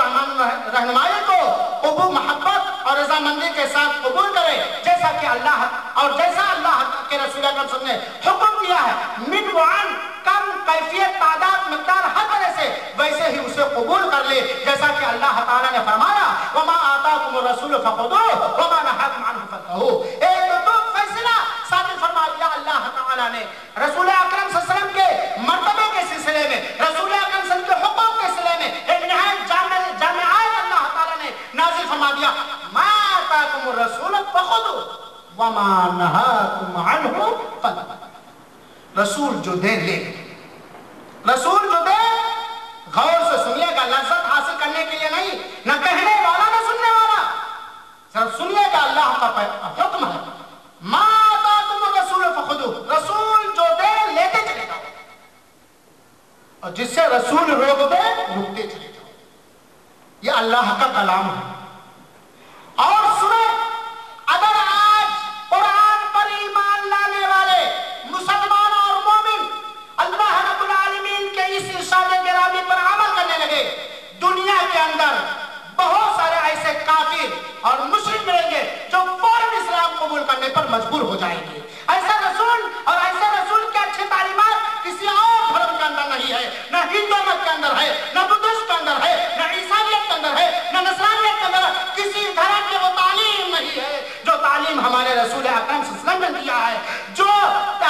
رہنمائی کو قبول، محبت اور رضامندی کے ساتھ قبول کرے، جیسا کہ اللہ کے رسول اکرم صلی اللہ علیہ وسلم نے حکم دیا ہے، من وعن، کم، کیفیت، تعداد، مقدار، ہر طرح سے ویسے ہی اسے قبول کر لے، جیسا کہ اللہ تعالیٰ نے فرمایا، وما آتاکم الرسول فخذوہ وما نہاکم عنہ فانتہوا۔ ایک تو فیصلہ صادر فرما دیا اللہ تعالیٰ نے رسول اکرم صلی اللہ علیہ وسلم کے مرتبے کے سلسلے میں، رسول اکرم صلی اللہ علیہ وسلم کے حقوق کے سلسلے میں ایک نہایت جامع آیت اللہ تعالیٰ نے نازل فرما دیا، ما آتاکم الرسول فخذوہ وما نہاکم عنہ فانتہوا۔ رسول جو دے لے، رسول جو دے غور سے سنیے گا، لذت حاصل کرنے کے لیے نہیں، نہ کہنے والا نہ سننے والا، صرف سنیے گا اللہ کا حکم ہے، ما آتاکم الرسول فخذوہ، رسول جو دے لیتے چلے جاؤ، اور جس سے رسول روک دے رکتے چلے جاؤ۔ یہ اللہ کا کلام ہے۔ اور سنیں، اگر آج قرآن پر ایمان لانے والے مسلمان اور مومن اللہ رب العالمین کے اس ارشاد گرامی پر عمل کرنے لگے، دنیا کے اندر بہت سارے ایسے کافر اور مشرک ملیں گے جو فوراً اسلام قبول کرنے پر مجبور ہو جائیں گے۔ ایسا رسول اور ایسے رسول کی اچھی تعلیمات کسی اور دھرم کے اندر نہیں ہے، نہ ہندو مت کے اندر ہے، نہ بدھسٹ کے اندر ہے، نہ عیسائیت کے اندر ہے، نہ نصرانیت کے اندر ہے، کسی دھرم کی وہ تعلیم نہیں ہے جو تعلیم ہمارے رسول اکرم صلی اللہ علیہ وسلم نے دیا ہے، جو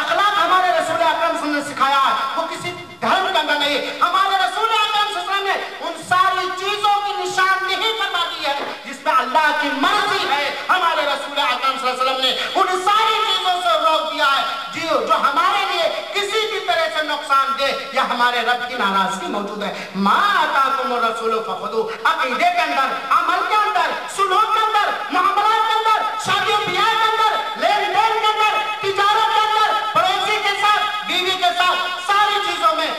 اخلاق ہمارے رسول اکرم صلی اللہ علیہ وسلم نے سکھایا ہے، وہ کسی دھرم کے اندر نہیں۔ ہمارے رسول اکرم صلی اللہ علیہ وسلم نے ان ساری چیزوں کی نشاندہی فرما دی ہے جس میں اللہ کی مرضی ہے۔ ہمارے رسول اکرم صلی اللہ علیہ وسلم نے ان ساری چیزوں سے روک دیا ہے جو ہمارے لیے کسی بھی طرح سے نقصان دے یا ہمارے رب کی ناراضگی موجود ہے۔ ما آتاکم الرسول فخذوہ، عقیدے کے اندر، عمل کے اندر، سلوک کے اندر، معاملات کے اندر، شادی و بیاہ کے اندر، لین دین کے اندر، تجارت کے اندر، پڑوسی کے ساتھ، بیوی کے ساتھ، ساری چیزوں میں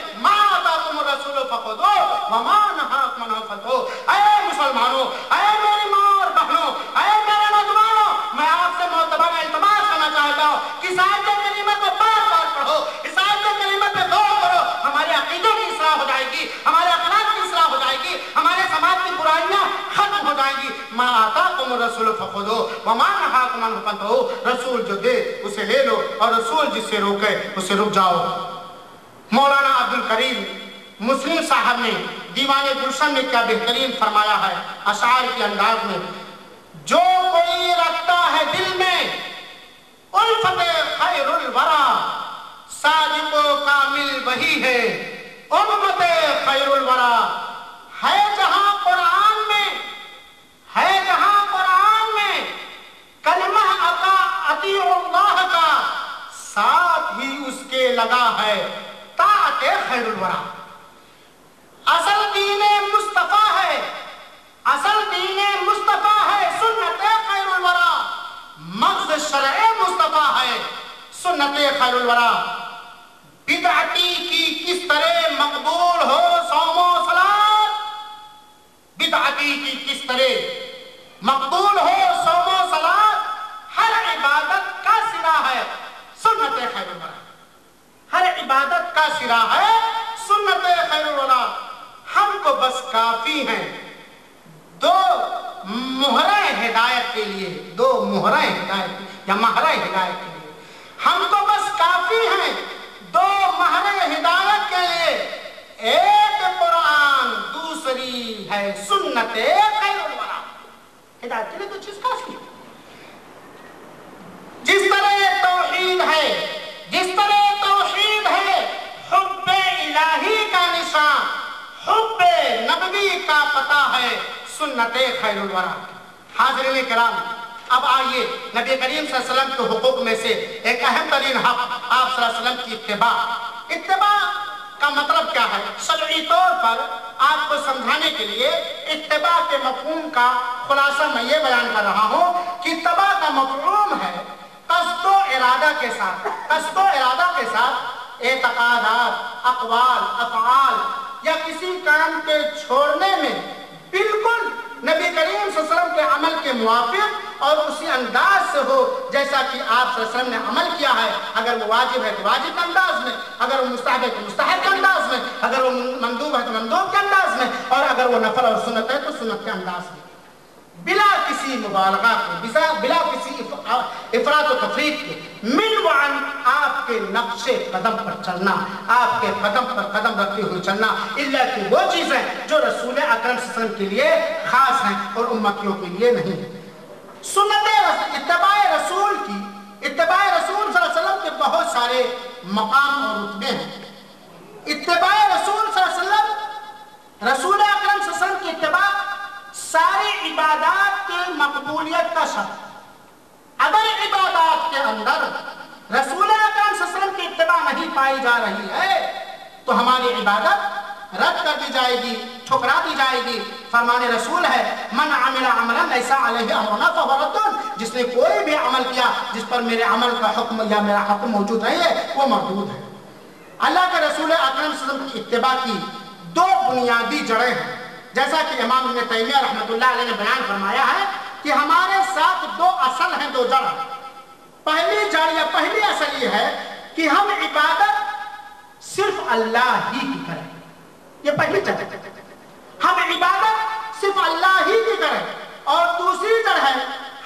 الرسول فخذوه وما نهاكم عنه فانتهوا، رسول جو دے اسے لے لو اور رسول جس سے روکے اسے رک جاؤ۔ مولانا عبد الکریم مسلم صاحب نے دیوان گلشن میں کیا بہترین فرمایا ہے اشعار کے انداز میں، جو کوئی رکھتا ہے دل میں الفت خیر الورا، صادق و کامل وہی ہے امت خیر الورا۔ ہے جہاں قرآن میں، ہے جہاں قرآن میں کلمہ اطیع اللہ کا، ساتھ ہی اس کے لگا ہے طاعت خیر الورا۔ اصل دین مصطفیٰ ہے، اصل دین مصطفیٰ ہے سنت خیر الورا، مغز شرع مصطفیٰ ہے سنت خیر الورا۔ بدعتی کی کس طرح مقبول ہو صوم و صلاۃ، بدعتی کی کس طرح مقبول ہو صوم و صلاۃ، ہر عبادت کا سرا ہے سنت خیر الورا، ہر عبادت کا سرا ہے سنت خیر الورا۔ ہم کو بس کافی ہیں دو مہریں ہدایت کے لیے، دو مہریں ہدایت یا مہریں ہدایت کے لیے، ہم کو بس کافی ہیں دو مہریں ہدایت کے لیے، ایک قرآن دوسری ہے سنت خیر الورا۔ ہدایت کے لیے تو چیز کافی ہے۔ جس طرح توحید ہے، جس طرح توحید ہے حب الہی کا نشان، حب نبوی کا پتہ ہے سنت خیر الورا۔ حاضرین کرام، اب آئیے نبی کریم صلی اللہ علیہ وسلم کے حقوق میں سے ایک اہم ترین حق آپ صلی اللہ علیہ وسلم کی اتباع۔ اتباع کا مطلب کیا ہے؟ شرعی طور پر آپ کو سمجھانے کے لیے اتباع کے مفہوم کا خلاصہ میں یہ بیان کر رہا ہوں کہ اتباع کا مفہوم ہے قصد و ارادہ کے ساتھ، قصد و ارادہ کے ساتھ اعتقادات، اقوال، افعال یا کسی کام کے چھوڑنے میں بالکل نبی کریم صلی اللہ علیہ وسلم کے عمل کے موافق اور اسی انداز سے ہو جیسا کہ آپ صلی اللہ علیہ وسلم نے عمل کیا ہے۔ اگر وہ واجب ہے تو واجب کے انداز میں، اگر وہ مستحب ہے تو مستحب کے انداز میں، اگر وہ مندوب ہے تو مندوب کے انداز میں، اور اگر وہ نفل اور سنت ہے تو سنت کے انداز میں، بلا کسی مبالغہ کے، بلا کسی افراط و تفریط کے، من وعن آپ کے نقش قدم پر چلنا، آپ کے قدم پر قدم رکھتے ہوئے چلنا، اللہ کی وہ چیزیں جو رسول اکرم صلی اللہ علیہ وسلم کے لیے خاص ہیں اور امتیوں کے لیے نہیں ہیں۔ سنت اتباع رسول کی، اتباع رسول صلی اللہ علیہ وسلم کے بہت سارے مقام اور رتبے ہیں۔ اتباع رسول صلی اللہ علیہ وسلم، رسول اکرم صلی اللہ علیہ وسلم کی اتباع ساری عبادات کی مقبولیت کا شرط۔ اگر عبادات کے اندر رسول اکرم صلی اللہ علیہ وسلم کی اتباع نہیں پائی جا رہی ہے تو ہماری عبادت رد کر دی جائے گی، ٹھکرا دی جائے گی۔ فرمان رسول ہے من عمل عملا لیس علیہ امرنا فہو رد، جس نے کوئی بھی عمل کیا جس پر میرے عمل کا حکم یا میرا حکم موجود نہیں ہے وہ مردود ہے۔ اللہ کے رسول اکرم صلی اللہ علیہ وسلم کی اتباع کی دو بنیادی جڑیں ہیں، جیسا کہ امام ابن تیمیہ رحمۃ اللہ علیہ نے بیان فرمایا ہے کہ ہمارے ساتھ دو اصل ہیں، دو جڑ۔ پہلی جڑ یا پہلی اصل یہ ہے کہ ہم عبادت صرف اللہ ہی کی کریں، یہ پہلی جڑ ہے، ہم عبادت صرف اللہ ہی کی کریں۔ اور دوسری جڑ ہے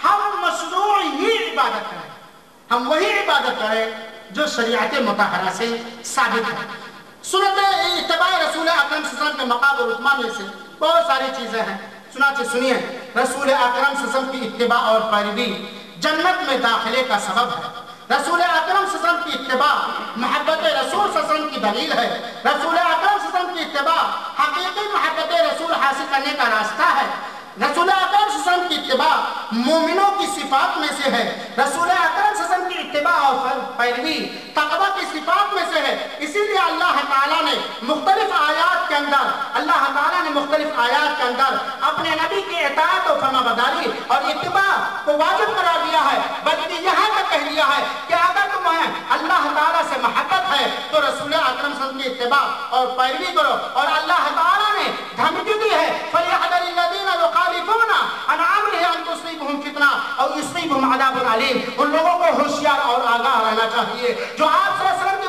ہم مشروع ہی عبادت کریں، ہم وہی عبادت کریں جو شریعت مطہرہ سے ثابت ہے۔ سنت اتباع رسول اکرم صلی اللہ علیہ وسلم کے مقام و رتبہ میں سے بہت ساری چیزیں ہیں، چنانچہ سنیے رسول اکرم صلی اللہ علیہ وسلم کی اتباع اور پیروی جنت میں داخلے کا سبب ہے۔ رسول اکرم صلی اللہ علیہ وسلم کی اتباع محبت رسول صلی اللہ علیہ وسلم کی دلیل ہے۔ رسول اکرم صلی اللہ علیہ وسلم کی اتباع حقیقی محبت رسول حاصل کرنے کا راستہ ہے۔ رسول اکرم صلی اللہ علیہ وسلم کی اتباع مومنوں کی صفات میں سے ہے۔ رسول اکرم صلی اللہ علیہ وسلم کی اتباع اور پیروی تقویٰ کی صفات میں سے ہے۔ اسی لیے اللہ تعالیٰ نے مختلف آیات کے اندر، اپنے نبی کی اطاعت و فرمانبرداری اور اتباع کو واجب قرار دیا ہے، بلکہ یہاں تک کہہ دیا ہے کہ اگر تمہیں اللہ تعالیٰ سے محبت ہے تو رسول اکرم صلی اللہ علیہ وسلم کی اتباع اور پیروی کرو۔ اور اللہ تعالیٰ نے دھمکی دی ہے فَلْيَحْذَرِ الَّذِينَ يُخَالِفُونَ عَنْ أَمْرِهِ أَن تُصِيبَهُمْ فِتْنَةٌ أَوْ يُصِيبَهُمْ عَذَابٌ أَلِيمٌ۔ ان لوگوں کو ہوشیار اور آگاہ رہنا چاہیے جو آپ صلی اللہ علیہ وسلم کے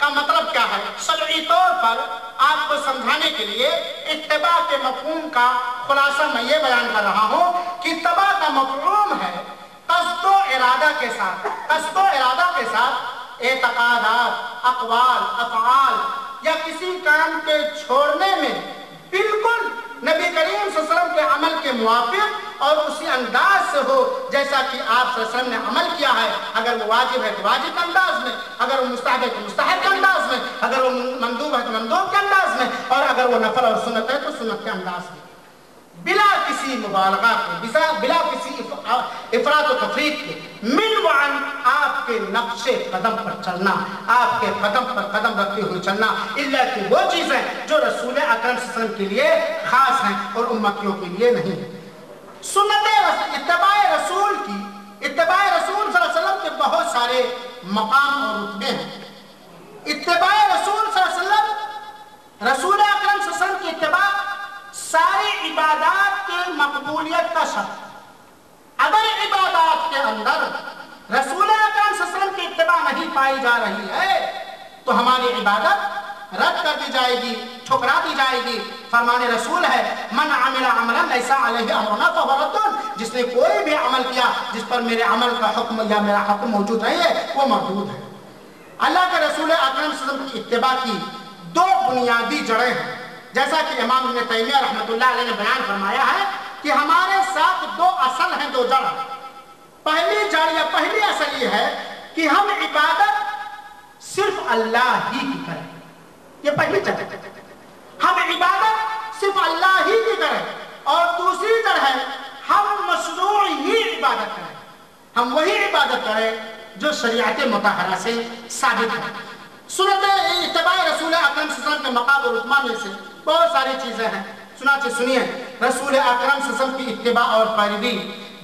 کا مطلب کیا ہے؟ شرعی طور پر آپ کو سمجھانے کے لیے اتباع کے مفہوم کا خلاصہ میں یہ بیان کر رہا ہوں کہ اتباع کا مفہوم ہے قصد و ارادہ کے ساتھ اعتقادات، اقوال، افعال یا کسی کام کے چھوڑنے میں بالکل نبی کریم صلی اللہ علیہ وسلم کے عمل کے موافق اور اسی انداز سے ہو جیسا کہ آپ صلی اللہ علیہ وسلم نے عمل کیا ہے۔ اگر وہ واجب ہے تو واجب کے انداز میں، اگر وہ مستحب ہے تو مستحب کے انداز میں، اگر وہ مندوب ہے تو مندوب کے انداز میں، اور اگر وہ نفل اور سنت ہے تو سنت کے انداز میں، بلا کسی مبالغہ کے، بلا کسی افراط و تفریط کے، من وعن آپ کے نقش قدم پر چلنا، آپ کے قدم پر قدم رکھتے ہوئے چلنا، اللہ کی وہ چیزیں جو رسول اکرم صلی اللہ علیہ وسلم کے لیے خاص ہیں اور امتیوں کے لیے نہیں۔ سنت اتباع رسول اتباع رسول صلی اللہ علیہ وسلم کے بہت سارے مقام اور رتبے ہیں۔ اتباع رسول صلی اللہ علیہ وسلم، رسول اکرم صلی اللہ علیہ وسلم کی اتباع ساری عبادات کی مقبولیت کا شرط۔ اگر عبادات کے اندر رسول اکرم صلی اللہ علیہ وسلم کی اتباع نہیں پائی جا رہی ہے تو ہماری عبادت رد کر دی جائے گی، ٹھکرا دی جائے گی۔ فرمان رسول ہے من عمل عملا لیس علیہ امرنا فہو رد، جس نے کوئی بھی عمل کیا جس پر میرے عمل کا حکم یا میرا حکم موجود نہیں ہے وہ مردود ہے۔ اللہ کے رسول اکرم صلی اللہ علیہ وسلم کی اتباع کی دو بنیادی جڑیں ہیں، جیسا کہ امام ابن تیمیہ رحمۃ اللہ علیہ نے بیان فرمایا ہے کہ ہمارے ساتھ دو اصل ہیں، دو جڑ۔ پہلی جڑ یا پہلی اصل یہ ہے کہ ہم عبادت صرف اللہ ہی کی کریں، یہ پہلی جڑ ہے، ہم عبادت صرف اللہ ہی کی کریں۔ اور دوسری جڑ ہے ہم مشروع ہی عبادت کریں، ہم وہی عبادت کریں جو شریعت مطہرہ سے ثابت ہے۔ سنت اتباع رسول اکرم صلی اللہ علیہ وسلم کے مقام و رتبہ میں سے بہت ساری چیزیں ہیں، چنانچہ سنیے، رسول اکرم صلی اللہ علیہ وسلم کی اتباع اور پیروی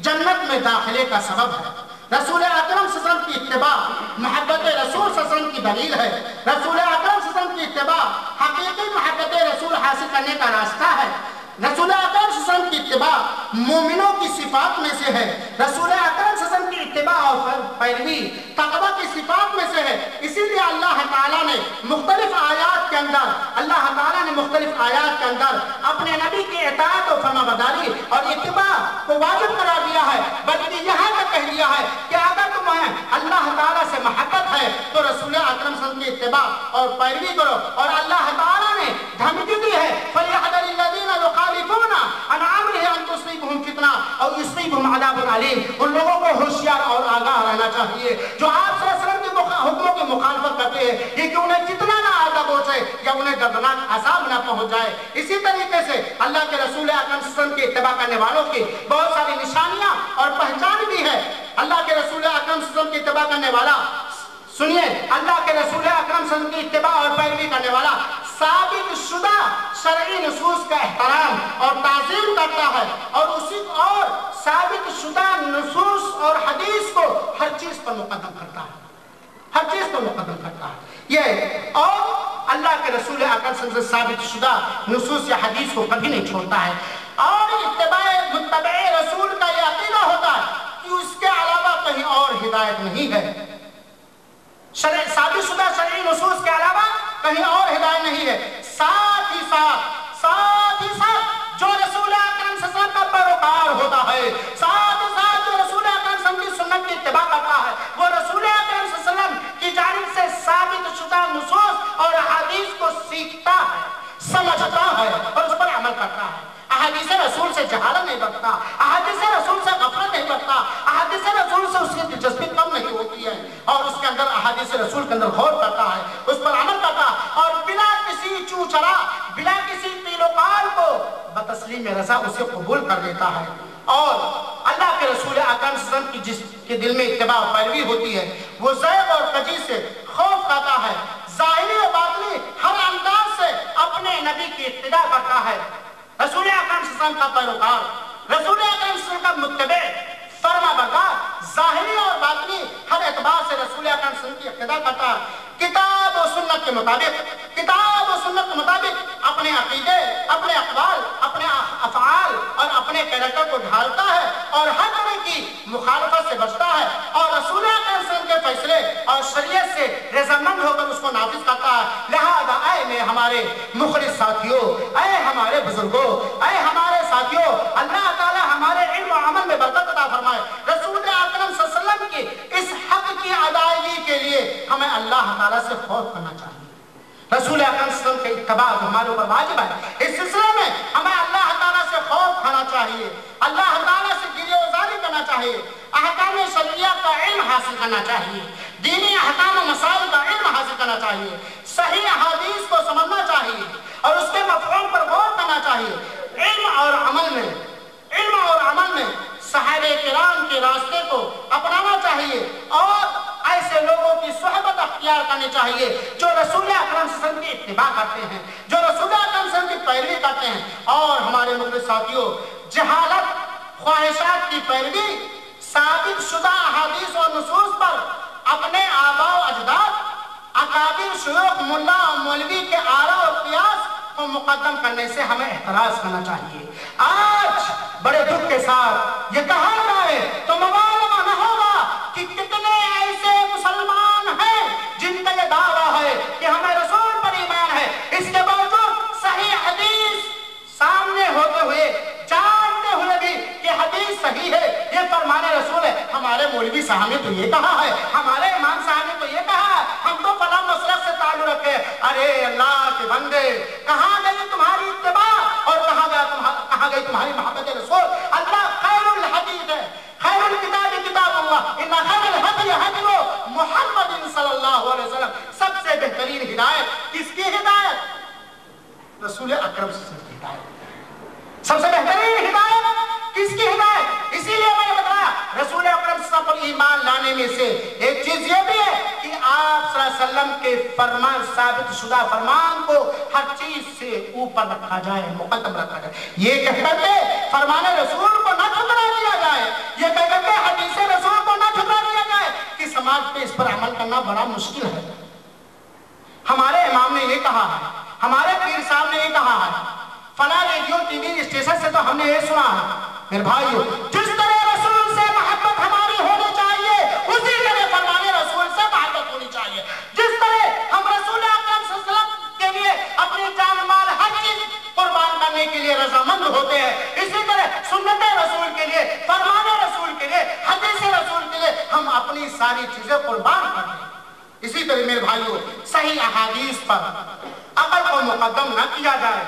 جنت میں داخلے کا سبب ہے۔ رسول اکرم صلی اللہ علیہ وسلم کی اتباع محبت رسول صلی اللہ علیہ وسلم کی دلیل ہے۔ رسول اکرم صلی اللہ علیہ وسلم کی اتباع حقیقی محبت رسول حاصل کرنے کا راستہ ہے۔ رسول اکرم صلی اللہ علیہ وسلم کی اتباع مومنوں کی صفات میں سے ہے۔ رسول اکرم صلی اللہ علیہ وسلم کی اتباع اور پیروی تقویٰ کی صفات میں سے ہے۔ اسی لیے اللہ تعالیٰ نے مختلف آیات کے اندر اپنے نبی کی اطاعت و فرما برداری اور اتباع کو واجب قرار دیا ہے، بلکہ یہاں تک کہہ دیا ہے کہ اگر تمہیں اللہ تعالیٰ سے محبت ہے تو رسول اکرم صلی اللہ علیہ وسلم کی اتباع اور پیروی کرو۔ اور اللہ تعالیٰ نے دھمکی دی ہے فَلْيَحْذَرِ الَّذِينَ يُخَالِفُونَ عَنْ أَمْرِهِ أَن تُصِيبَهُمْ فِتْنَةٌ أَوْ يُصِيبَهُمْ عَذَابٌ أَلِيمٌ۔ ان لوگوں کو ہوشیار اور آگاہ رہنا چاہیے جو آپ صلی اللہ علیہ وسلم کے حکموں کی مخالفت کرتے ہیں، یہ کہ انہیں فتنہ نہ آتا پہنچے یا انہیں دردناک عذاب نہ پہنچ جائے۔ اسی طریقے سے اللہ کے رسول اکرم صلی اللہ علیہ وسلم کی اتباع کرنے والوں کی بہت ساری نشانیاں اور پہچان بھی ہے۔ اللہ کے رسول اکرم صلی اللہ علیہ وسلم کی اتباع کرنے والا، سنیے، اللہ کے رسول اکرم صلی اللہ علیہ وسلم کی اتباع اور پیروی کرنے والا ثابت شدہ شرعی نصوص کا احترام اور تعظیم کرتا ہے، اور ثابت شدہ نصوص اور حدیث کو ہر چیز پر مقدم کرتا ہے، ہر چیز پر مقدم کرتا ہے۔ یہ اور اللہ کے رسول اکرم صلی اللہ علیہ وسلم سے ثابت شدہ نصوص یا حدیث کو کبھی نہیں چھوڑتا ہے۔ اور متبع رسول کا یہ عقیدہ ہوتا ہے کہ اس کے علاوہ کہیں اور ہدایت نہیں ہے، ثابت شدہ شرعی نصوص کے علاوہ کہیں اور ہدایت نہیں ہے۔ ساتھ ہی ساتھ جو رسول اکرم صلی اللہ علیہ وسلم کا پیروکار ہوتا ہے، ساتھ ہی ساتھ جو رسول اکرم صلی اللہ علیہ وسلم کی سنت کی اتباع کرتا ہے، وہ رسول اکرم صلی اللہ علیہ وسلم کی جانب سے ثابت شدہ نصوص اور احادیث کو سیکھتا ہے، سمجھتا ہے اور اس پر عمل کرتا ہے۔ احادیث رسول سے جہالت نہیں برتتا، احادیث رسول سے غفلت نہیں برتتا، احادیث رسول سے اس کی دلچسپی کم نہیں ہوتی ہے، اور اس کے اندر احادیث رسول کے اندر غور کرتا ہے، اس پر عمل کرتا ہے، اور بلا کسی چوچلا، بلا کسی تیل و قال کو بتسلیم رضا اسے قبول کر لیتا ہے۔ اور اللہ کے رسول اکرم صلی اللہ علیہ وسلم کی جس کے دل میں اتباع و پیروی ہوتی ہے وہ زیغ اور کجی سے خوف کھاتا ہے، ظاہری و باطنی ہر انداز سے اپنے نبی کی اقتداء کرتا ہے۔ رسول اکرم صلی اللہ علیہ وسلم کا پیروکار، رسول اکرم صلی اللہ علیہ وسلم کا متبع، فرما بردار، ظاہری اور باطنی ہر اعتبار سے رسول اکرم صلی اللہ علیہ وسلم کی اقتداء کرتا ہے۔ کتاب و سنت کے مطابق اپنے عقیدے، اپنے اقوال، اپنے افعال اور اپنے کیریکٹر کو ڈھالتا ہے اور ہر طرح کی مخالفت سے بچتا ہے، اور رسول اکرم صلی اللہ علیہ وسلم کے فیصلے اور شریعت سے رضا رضامند ہو کر اس کو نافذ کرتا ہے۔ لہذا اے میں ہمارے مخلص ساتھیوں، اے ہمارے بزرگوں، اے ہمارے ساتھیوں، اللہ تعالی ہمارے علم و عمل میں برکت عطا فرمائے۔ رسول اکرم صلی اللہ علیہ وسلم کی اس حق کی ادائیگی کے لیے ہمیں اللہ تعالیٰ سے خوف کرنا چاہیے۔ رسول اکرم صلی اللہ علیہ وسلم کے اتباع ہمارے اوپر واجب ہے۔ اس سلسلے میں ہمیں اللہ تعالیٰ سے خوف کھانا چاہیے، اللہ تعالیٰ سے گریہ گزاری کرنا چاہیے، احکام شرعیہ کا علم حاصل کرنا چاہیے، دینی احکام و مسائل کا علم حاصل کرنا چاہیے، صحیح احادیث کو سمجھنا چاہیے اور اس کے مفہوم پر غور کرنا چاہیے۔ علم اور عمل میں صحابہ کرام کے راستے کو اپنانا چاہیے اور ایسے لوگوں کی صحبت اختیار کرنی چاہیے جو رسول اکرم صلی اللہ علیہ وسلم کی اتباع کرتے ہیں، جو رسول اکرم صلی اللہ علیہ وسلم کی پیروی کرتے ہیں۔ اور ہمارے مخلص ساتھیوں، جہالت، خواہشات کی پیروی، ثابت شدہ احادیث اور نصوص پر اپنے آباء و اجداد، اکابر شیوخ، ملا اور مولوی کے آراء اور قیاس کو مقدم کرنے سے ہمیں احتراز کرنا چاہیے۔ آج بڑے دکھ کے ساتھ یہ کہا جائے تو مبالغہ نہ ہوگا کہ کتنے ایسے مسلمان ہیں جن کا یہ دعویٰ ہے کہ ہمیں رسول پر ایمان ہے، اس کے باوجود صحیح حدیث سامنے ہوتے ہوئے، جانتے ہوئے بھی کہ حدیث صحیح ہے، یہ فرمان رسول ہے۔ ہمارے مولوی صاحب نے تو یہ کہا ہے، ہمارے امام صاحب نے تو یہ کہا ہے، ہم تو فلاں مسلک سے تعلق رکھے۔ ارے اللہ کے بندے، کہاں گئی تمہاری اتباع اور کہاں گئی تمہاری محبت رسول؟ اللہ خیر الحدیث ہے، خیر الکتاب کتاب اللہ، ان خیر الہدی ہدی محمد صلی اللہ علیہ وسلم۔ سب سے بہترین ہدایت کس کی ہدایت؟ رسول اکرم صلی اللہ علیہ وسلم کی ہدایت۔ سب سے بہترین ہدایت کس کی ہدایت؟ اسی لیے میں نے بتایا رسول اکرم صلی اللہ علیہ وسلم پر ایمان لانے میں سے ایک چیز یہ بھی ہے کہ آپ صلی اللہ علیہ وسلم کے فرمان، ثابت شدہ فرمان کو ہر چیز سے اوپر رکھا جائے، مقدم رکھا جائے۔ یہ کہہ کر کے فرمان رسول کو نہ ٹھکرا دیا جائے، یہ کہہ کر کے حدیث رسول کو نہ ٹھکرا دیا جائے کہ سماج پہ اس پر عمل کرنا بڑا مشکل ہے۔ ہمارے امام نے یہ کہا ہے، ہمارے پیر صاحب نے یہ کہا ہے، فلاں ریڈیو ٹی وی اسٹیشن سے تو ہم نے یہ سنا ہے۔ میرے بھائیو، جس طرح رسول سے محبت ہماری ہونی چاہیے، اسی طرح فرمان رسول سے محبت ہونی چاہیے۔ جس طرح ہم رسول اکرم صلی اللہ علیہ وسلم کے لیے اپنی جان مال ہر چیز قربان کرنے کے لیے رضامند ہوتے ہیں، اسی طرح سنت رسول کے لیے، فرمان رسول کے لیے، حدیث رسول کے لیے ہم اپنی ساری چیزیں قربان کرتے ہیں۔ اسی طرح میرے بھائیو، صحیح احادیث پر عقل کو مقدم نہ کیا جائے،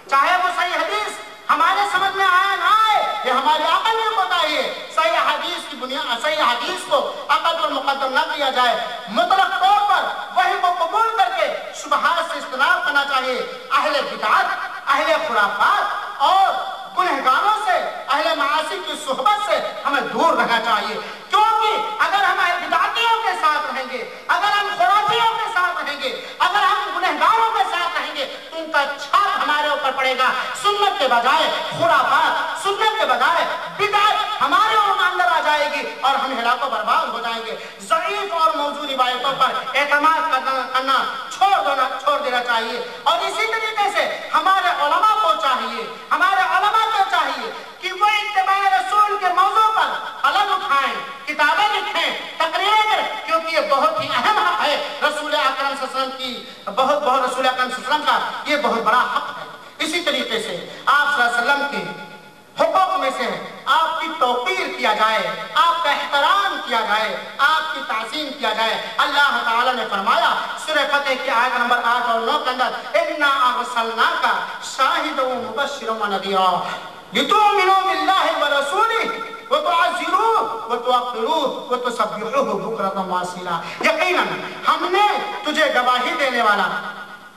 چاہے وہ صحیح حدیث ہمارے سمجھ میں آئے نہ آئے، یہ ہماری عقل میں بتائیے۔ صحیح حدیث کی بنیاد، صحیح حدیث کو عقل پر مقدم نہ کیا جائے، مطلق طور پر وحی کو قبول کر کے شبہات سے اجتناب کرنا چاہیے۔ اہل بدعت، اہل خرافات اور گنہگاروں سے، اہل معاصی کی صحبت سے ہمیں دور رہنا چاہیے، کیونکہ اگر ہم اہل بدعتیوں کے ساتھ رہیں گے، اگر ہم خرافیوں کے ساتھ رہیں گے، اگر ہم گنہگاروں کے ساتھ رہیں گے تو ان کا چھاپ ہمارے اوپر پڑے گا۔ سنت کے بجائے خرافات، سنت کے بجائے بدعت ہمارے اندر آ جائے گی اور ہم ہلاک و برباد ہو جائیں گے۔ ضعیف اور موضوع روایتوں پر اعتماد کرنا چھوڑ دینا چاہیے۔ اور اسی طریقے سے ہمارے علماء کو چاہیے، ہمارے علماء کو چاہیے کہ وہ اتباع رسول کے موضوع پر قلم اٹھائیں، کتابیں لکھیں، تقریریں کریں، کیونکہ یہ بہت ہی اہم حق ہے۔ رسول اکرم صلی اللہ علیہ وسلم کی رسول اکرم صلی اللہ علیہ وسلم کا یہ بہت بڑا حق ہے۔ اسی طریقے سے آپ صلی اللہ علیہ وسلم کے حقوق میں سے آپ کی توقیر کیا جائے، آپ کا احترام کیا جائے، آپ کی تعظیم کیا جائے۔ اللہ تعالیٰ نے فرمایا سورہ فتح کی آیت نمبر 8 اور 9 کے اندر، اِنَّا أَرْسَلْنَاكَ شَاهِدًا وَمُبَشِّرًا وَنَذِيرًا لِتُؤْمِنُوا بِاللَّهِ وَرَسُولِهِ وَتُعَزِّرُوهُ وَتُوَقِّرُوهُ وَتُسَبِّحُوهُ بُكْرَةً وَأَصِيلًا۔ یقیناً ہم نے تجھے گواہی دینے والا،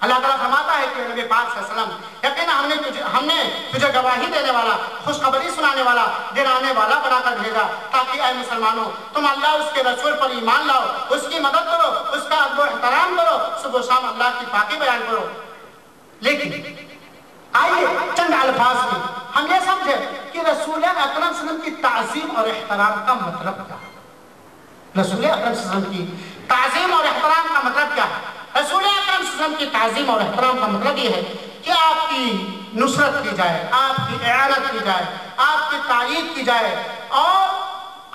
اللہ تعالیٰ فرماتا ہے کہ نبی پاک صلی اللہ علیہ وسلم، یقیناً ہم نے تجھے گواہی دینے والا، خوشخبری سنانے والا، ڈرانے والا بنا کر بھیجا تاکہ اے مسلمانوں تم اللہ اس کے رسول پر ایمان لاؤ، اس کی مدد کرو، اس کا ادب و احترام کرو، صبح و شام اللہ کی پاکی بیان کرو۔ لیکن آئیے چند الفاظ میں ہم یہ سمجھے کہ رسول اکرم صلی اللہ علیہ وسلم کی تعظیم اور احترام کا مطلب کیا ہے۔ رسول اکرم صلی اللہ علیہ وسلم کی تعظیم اور احترام کا مطلب کیا ہے؟ رسول اکرم صلی اللہ علیہ وسلم کی تعظیم اور احترام کا مطلب یہ ہے کہ آپ کی نصرت کی جائے، آپ کی اعانت کی جائے، آپ کی تائید کی جائے، اور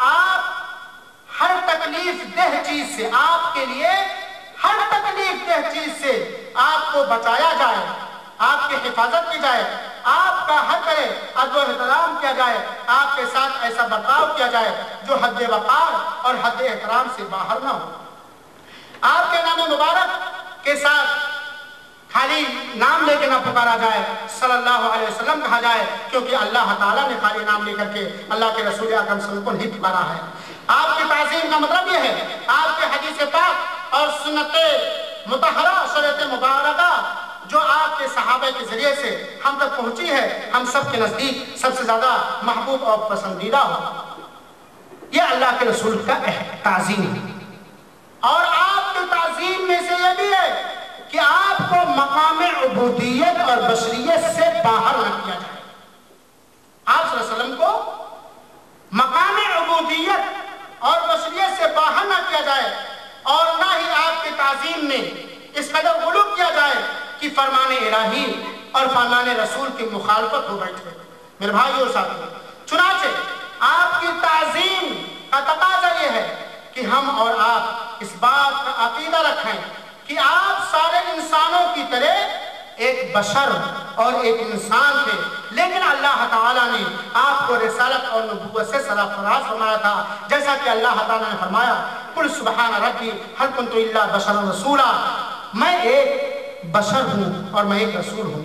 آپ ہر تکلیف دہ چیز سے، آپ کے لیے ہر تکلیف دہ چیز سے آپ کو بچایا جائے، آپ کی حفاظت کی جائے، آپ کا حق کرے، ادب و احترام کیا جائے، آپ کے ساتھ ایسا برتاؤ کیا جائے جو حد وقار اور حد احترام سے باہر نہ ہو۔ آپ کے نام مبارک کے ساتھ خالی نام لے کے نہ پکارا جائے، صلی اللہ علیہ وسلم کہا جائے، کیونکہ اللہ تعالیٰ نے خالی نام لے کر کے اللہ کے رسول اکرم صلی اللہ علیہ وسلم کو نہیں پکارا ہے۔ آپ کی تعظیم کا مطلب یہ ہے، آپ کے حدیث پاک اور سنت مطہرہ، شریعت مبارکہ جو آپ کے صحابہ کے ذریعے سے ہم تک پہنچی ہے، ہم سب کے نزدیک سب سے زیادہ محبوب اور پسندیدہ ہو۔ یہ اللہ کے رسول کا تعظیم ہے۔ اور آپ کی تعظیم میں سے یہ بھی ہے کہ آپ کو مقام عبودیت اور بشریت سے باہر نہ کیا جائے۔ آپ صلی اللہ علیہ وسلم کو مقام عبودیت اور بشریت سے باہر نہ کیا جائے، اور نہ ہی آپ کی تعظیم میں اس قدر غلو کیا جائے کہ فرمان الہی اور فرمان رسول کی مخالفت ہو بیٹھے۔ میرے بھائیو اور ساتھیو، چنانچہ آپ کی تعظیم کا تقاضا یہ ہے کہ ہم اور آپ اس بات کا عقیدہ رکھیں کہ آپ سارے انسانوں کی طرح ایک بشر اور ایک انسان تھے، لیکن اللہ تعالیٰ نے آپ کو رسالت اور نبوت سے سرفراز فرمایا تھا، جیسا کہ اللہ تعالیٰ نے فرمایا قل سبحان ربی هل كنت الا بشرا رسولا، میں ایک بشر ہوں اور میں ایک رسول ہوں۔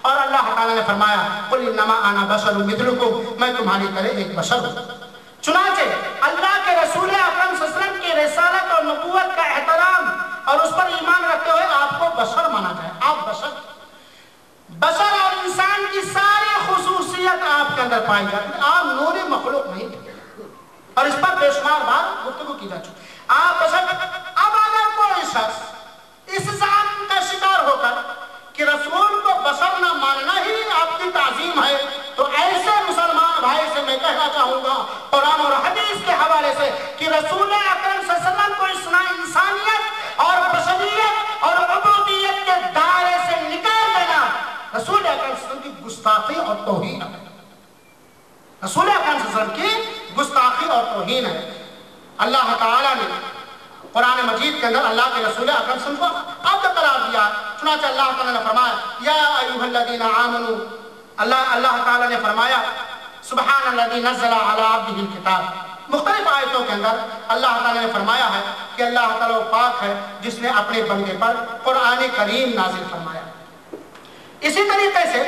اور اللہ تعالیٰ نے فرمایا قل انما انا بشر مثلکم، میں تمہاری طرح ایک بشر ہوں۔ چنانچہ اللہ کے رسول اکرم صلی اللہ علیہ وسلم کی رسالت اور نبوت کا احترام اور اس پر ایمان رکھتے ہوئے آپ کو بشر مانا جائے۔ آپ بشر اور انسان کی ساری خصوصیت آپ کے اندر پائی جاتی ہے، آپ نوری مخلوق نہیں تھے، اور اس پر بے شمار بار گفتگو کی جا چکی۔ آپ بشر، اب اگر کوئی شخص اس ذات کا شکار ہو کر کہ رسول کو بشر نہ ماننا ہی آپ کی تعظیم ہے، تو ایسے مسلمان بھائی سے میں کہنا چاہوں گا قرآن اور حدیث کے حوالے سے کہ رسول اکرم صلی اللہ علیہ وسلم کو انسانیت اور بشریت اور عبودیت کے دائرے سے نکال دینا رسول اکرم صلی اللہ علیہ وسلم کی گستاخی اور توہین ہے۔ رسول اکرم صلی اللہ علیہ وسلم کی گستاخی اور توہین ہے۔ اللہ تعالیٰ نے قرآن مجید کے اندر اللہ کے رسول اکرم صلی اللہ علیہ وسلم کو عبد قرار دیا، چنانچہ اللہ تعالیٰ نے فرمایا یا ایھا الذین آمنوا، اللہ تعالیٰ نے فرمایا سبحان الذی نزل علی عبدہ الکتاب۔ مختلف آیتوں کے اندر اللہ تعالیٰ نے فرمایا ہے کہ اللہ تعالیٰ پاک ہے جس نے اپنے بندے پر قرآن کریم نازل فرمایا۔ اسی طریقے سے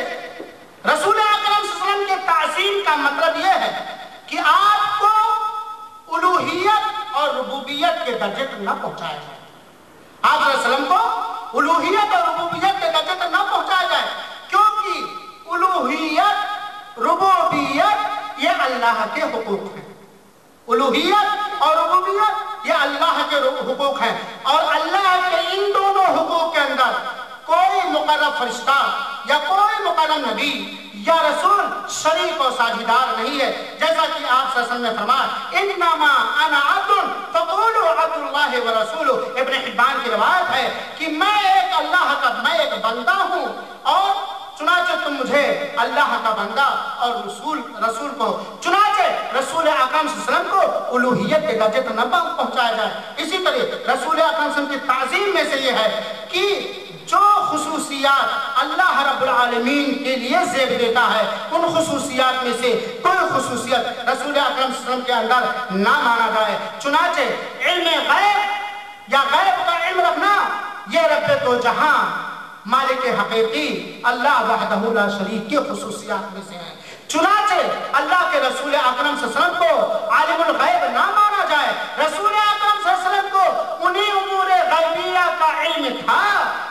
رسول اکرم صلی اللہ علیہ وسلم کے تعظیم کا مطلب یہ ہے کہ آپ کو الوہیت اور ربوبیت کے درجے تک نہ پہنچایا جائے۔ آپ صلی اللہ علیہ وسلم کو الوہیت اور ربوبیت کے درجے تک نہ پہنچایا جائے، کیونکہ الوہیت ربوبیت یہ اللہ کے حقوق ہیں۔ الوہیت اور ربوبیت یہ اللہ کے حقوق ہیں، اور اللہ کے ان دونوں حقوق کے اندر کوئی مقرب فرشتہ یا کوئی مقرب نبی یا رسول شریک و ساجھیدار نہیں ہے، جیسا کہ آپ صلی اللہ علیہ وسلم نے فرمایا انما انا عبد فقولوا عبد اللہ ورسولہ۔ ابن حبان کی روایت ہے کہ میں ایک اللہ کا میں ایک بندہ ہوں، اور چنانچہ تم مجھے اللہ کا بندہ اور رسول کو، چنانچہ رسول اکرم صلی اللہ علیہ وسلم کو الوہیت کے درجے تک نہ پہنچایا جائے۔ اسی طرح رسول اکرم صلی اللہ علیہ وسلم کی تعظیم میں سے یہ ہے کہ جو خصوصیات اللہ رب العالمین کے لیے زیب دیتا ہے، ان خصوصیات میں سے کوئی خصوصیت رسول اکرم صلی اللہ علیہ وسلم کے اندر نہ مانا جائے۔ چنانچہ علم غیب یا غیب کا علم رکھنا یہ رب دو جہاں مالک حقیقی اللہ وحدہ لا شریک کی خصوصیات میں سے ہیں۔ چنانچہ اللہ کے رسول اکرم صلی اللہ علیہ وسلم کو عالم الغیب نہ مانا جائے۔ رسول اکرم صلی اللہ علیہ وسلم کو انہی امور غیبیہ کا علم تھا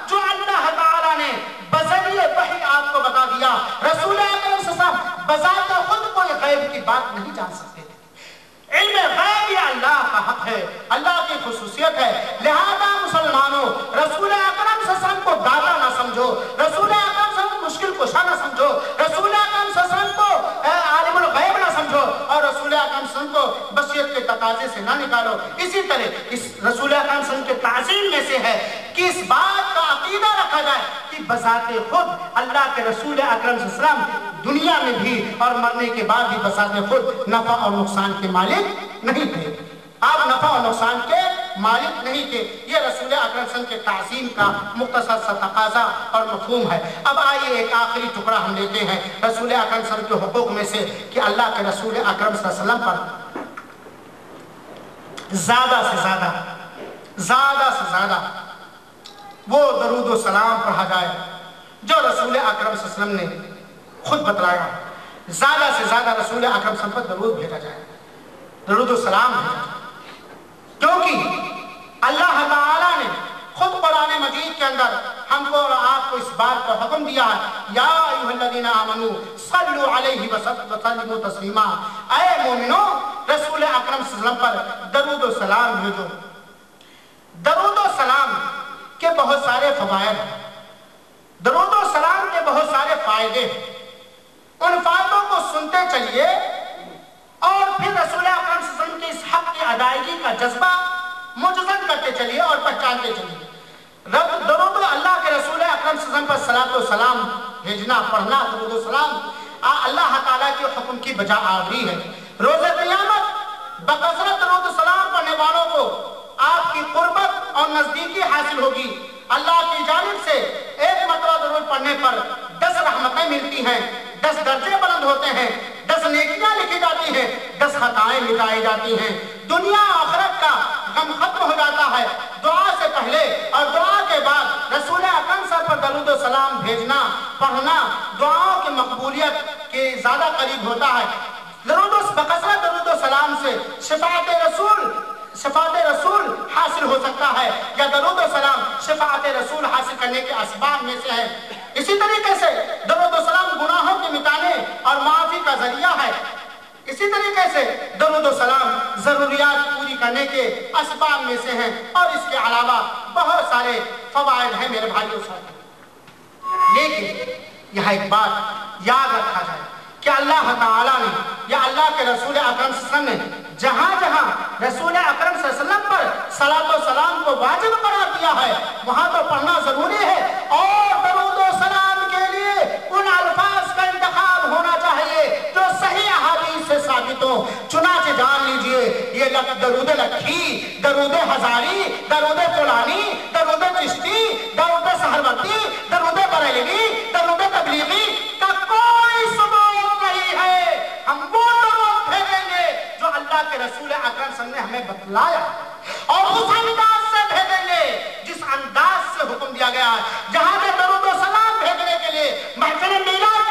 جو اللہ تعالیٰ نے بذریعہ وحی آپ کو بتا دیا۔ رسول اکرم صلی اللہ علیہ وسلم بذات خود کوئی غیب کی بات نہیں جان سکتے تھے۔ علم غیب یہ اللہ کا حق ہے، اللہ کی خصوصیت ہے، لہذا مسلمانوں رسول اکرم صلی اللہ علیہ وسلم کو دادا نہ سمجھو، رسول اکرم صلی اللہ علیہ وسلم مشکل کشا نہ سمجھو، رسول اکرم صلی اللہ علیہ وسلم کو عالم الغیب نہ سمجھو، اور رسول اکرم صلی اللہ علیہ وسلم کو بشریت کے تقاضے سے نہ نکالو۔ اسی طرح اس رسول اکرم صلی اللہ علیہ وسلم کے تعظیم میں سے ہے کہ اس بات کا عقیدہ رکھا جائے کہ بذات خود اللہ کے رسول اکرم صلی اللہ علیہ وسلم دنیا میں بھی اور مرنے کے بعد بھی بذات خود نفع اور نقصان کے مالک نہیں تھے۔ آپ نفع اور نقصان کے مالک نہیں تھے۔ یہ رسول اکرم صلی اللہ علیہ وسلم کے تعظیم کا مختصر سا تقاضا اور مفہوم ہے۔ اب آئیے ایک آخری ٹکڑا ہم لیتے ہیں رسول اکرم صلی اللہ علیہ وسلم کے حقوق میں سے کہ اللہ کے رسول اکرم صلی اللہ علیہ وسلم پر زیادہ سے زیادہ وہ درود و سلام پڑھا جائے جو رسول اکرم صلی اللہ علیہ وسلم نے خود بتلایا۔ زیادہ سے زیادہ رسول اکرم صلی اللہ علیہ وسلم پر درود بھیجا جائے، درود و سلام بھیجا جائے، کیونکہ اللہ تعالیٰ نے خود قرآن مجید کے اندر ہم کو اور آپ کو اس بات کا حکم دیا ہے، یا ایھا الذین آمنوا صلوا علیہ وسلموا تسلیما، اے مومنو رسول اکرم صلی اللہ علیہ وسلم پر درود و سلام بھیجو۔ درود و سلام کے بہت سارے فوائد ہیں، درود و سلام کے بہت سارے فائدے ہیں، ان فائدوں کو سنتے چلیے اور پھر رسول اکرم صلی اللہ علیہ وسلم کے اس حق کی ادائیگی کا جذبہ مجزن کرتے چلیے اور پہچانتے چلیے۔ درود اللہ کے رسول اکرم صلی اللہ علیہ وسلم پر صلاۃ و سلام بھیجنا، پڑھنا، درود و سلام اللہ تعالیٰ کے حکم کی بجا آوری ہے۔ روز قیامت بکثرت درود و سلام پڑھنے والوں کو آپ کی قربت اور نزدیکی حاصل ہوگی۔ اللہ کی جانب سے ایک مرتبہ درود پڑھنے پر 10 رحمتیں ملتی ہیں، 10 درجے بلند ہوتے ہیں، 10 نیکیاں لکھی جاتی ہیں، 10 خطائیں مٹائی جاتی ہیں، دنیا آخرت کا غم ختم ہو جاتا ہے۔ دعا سے پہلے اور دعا کے بعد رسول اکرم صلی اللہ علیہ وسلم پر درود و سلام بھیجنا، پڑھنا دعاؤں کی مقبولیت کے زیادہ قریب ہوتا ہے۔ بکثرت درود و سلام سے شفاعت رسول حاصل ہو سکتا ہے، یا درود و سلام شفاعت رسول حاصل کرنے کے اسباب میں سے ہے۔ اسی طریقے سے درود و سلام گناہوں کے مٹانے اور معافی کا ذریعہ ہے۔ اسی طریقے سے درود و سلام ضروریات پوری کرنے کے اسباب میں سے ہیں، اور اس کے علاوہ بہت سارے فوائد ہیں میرے بھائیوں ساتھ۔ لیکن یہاں ایک بات یاد رکھا جائے کہ اللہ تعالیٰ نے یا اللہ کے رسول اکرم صلی اللہ علیہ وسلم نے جہاں جہاں رسول اکرم صلی اللہ علیہ وسلم پر صلاۃ و سلام کو واجب قرار دیا ہے وہاں تو پڑھنا ضروری ہے، اور درود و سلام کے لیے ان الفاظ کا انتخاب ہونا چاہیے جو صحیح احادیث سے ثابت ہو۔ چنانچہ جان لیجئے یہ درود لکھی، درود ہزاری، درود فلانی، درود چشتی، درود سہروردی، درود بریلوی، درود تبلیغی کا کوئی ثبوت نہیں ہے۔ ہم وہ درود بھیجیں گے جو اللہ کے رسول اکرم صلی اللہ علیہ وسلم نے ہمیں بتلایا، اور اس انداز سے بھیجیں گے جس انداز سے حکم دیا گیا ہے۔ جہاں پہ درود و سلام بھیجنے کے لیے محفل میلاد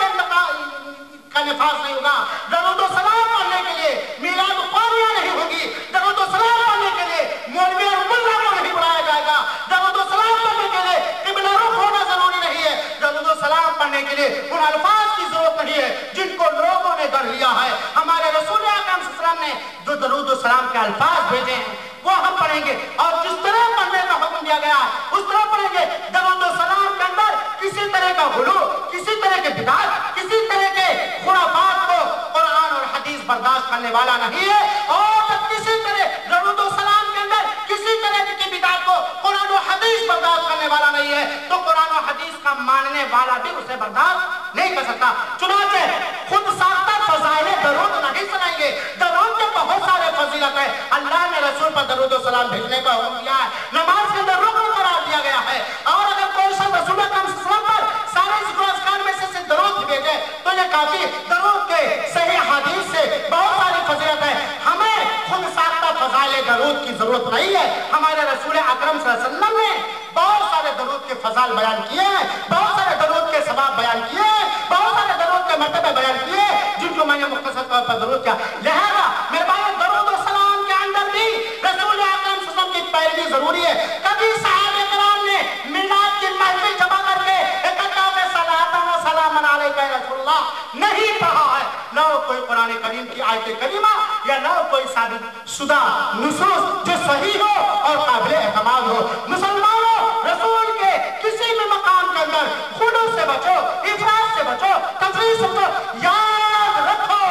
کا نفاذ نہیں ہوگا، درود و سلام پڑھنے کے لیے میلاد قومیہ نہیں ہوگی، درود و سلام پڑھنے کے لیے مولوی اور ملا کو نہیں بلایا جائے گا، درود و سلام پڑھنے کے لیے قبلہ رخ ہونا ضروری نہیں ہے، درود و سلام پڑھنے کے لیے ان الفاظ کی ضرورت نہیں ہے جن کو لوگوں نے گڑھ لیا ہے۔ ہمارے رسول اکرم صلی اللہ علیہ وسلم نے جو درود و سلام کے الفاظ بھیجے ہیں وہ ہم پڑھیں گے، اور جس طرح پڑھنے کا حکم دیا گیا ہے اس طرح پڑھیں گے۔ درود و سلام کے اندر کسی طرح کا غلو، کسی طرح کے بدعت، کسی طرح کے خرافات کو قرآن اور حدیث برداشت کرنے والا نہیں ہے، اور کسی طرح درود و سلام کے اندر کسی طرح کی بدعت کو قرآن و حدیث برداشت کرنے والا نہیں ہے تو قرآن و حدیث کا ماننے والا بھی اسے برداشت نہیں کر سکتا۔ چنانچہ خود ساختہ فضائل درود نہیں سنائیں گے، درود کے بہت سارے فضیلت ہے۔ اللہ نے رسول پر درود و سلام بھیجنے کا حکم دیا ہے، نماز کے اندر رکن قرار دیا گیا ہے، اور اگر کوئی شخص رسول اکرم صلی اللہ علیہ وسلم پر سارے ذکر و اذکار میں سے درود بھیجے تو یہ کافی۔ درود کے صحیح حدیث سے بہت ساری فضیلت ہے، ہمیں خود ساختہ فضائل درود کی ضرورت نہیں ہے۔ ہمارے رسول اکرم صلی اللہ علیہ وسلم نے بہت سارے درود کے فضائل بیان کیے ہیں، بہت سارے درود کے ثواب بیان کیے ہیں، بہت سارے درود کے مرتبے بیان کیے جن کو میں نے مختصر طور پر درود کیا۔ لہذا میرے بھائی درود و سلام کے اندر بھی رسول اکرم صلی اللہ علیہ وسلم کی پیروی ضروری ہے۔ کبھی صحابہ کرام نے میلاد کی محفل جمع کر کے اکٹھا میں صلاۃ و سلام علیک یا رسول اللہ نہیں پڑھا ہے، نہ کوئی قرآن کریم کی آیت کریمہ یا نہ کوئی ثابت شدہ نصوص جو صحیح ہو اور قابل اعتماد ہو۔ مسلمانوں رسول کے کسی بھی مقام کے اندر خلوص سے بچو، افراط سے بچو، تفریح سے بچو۔ یاد رکھو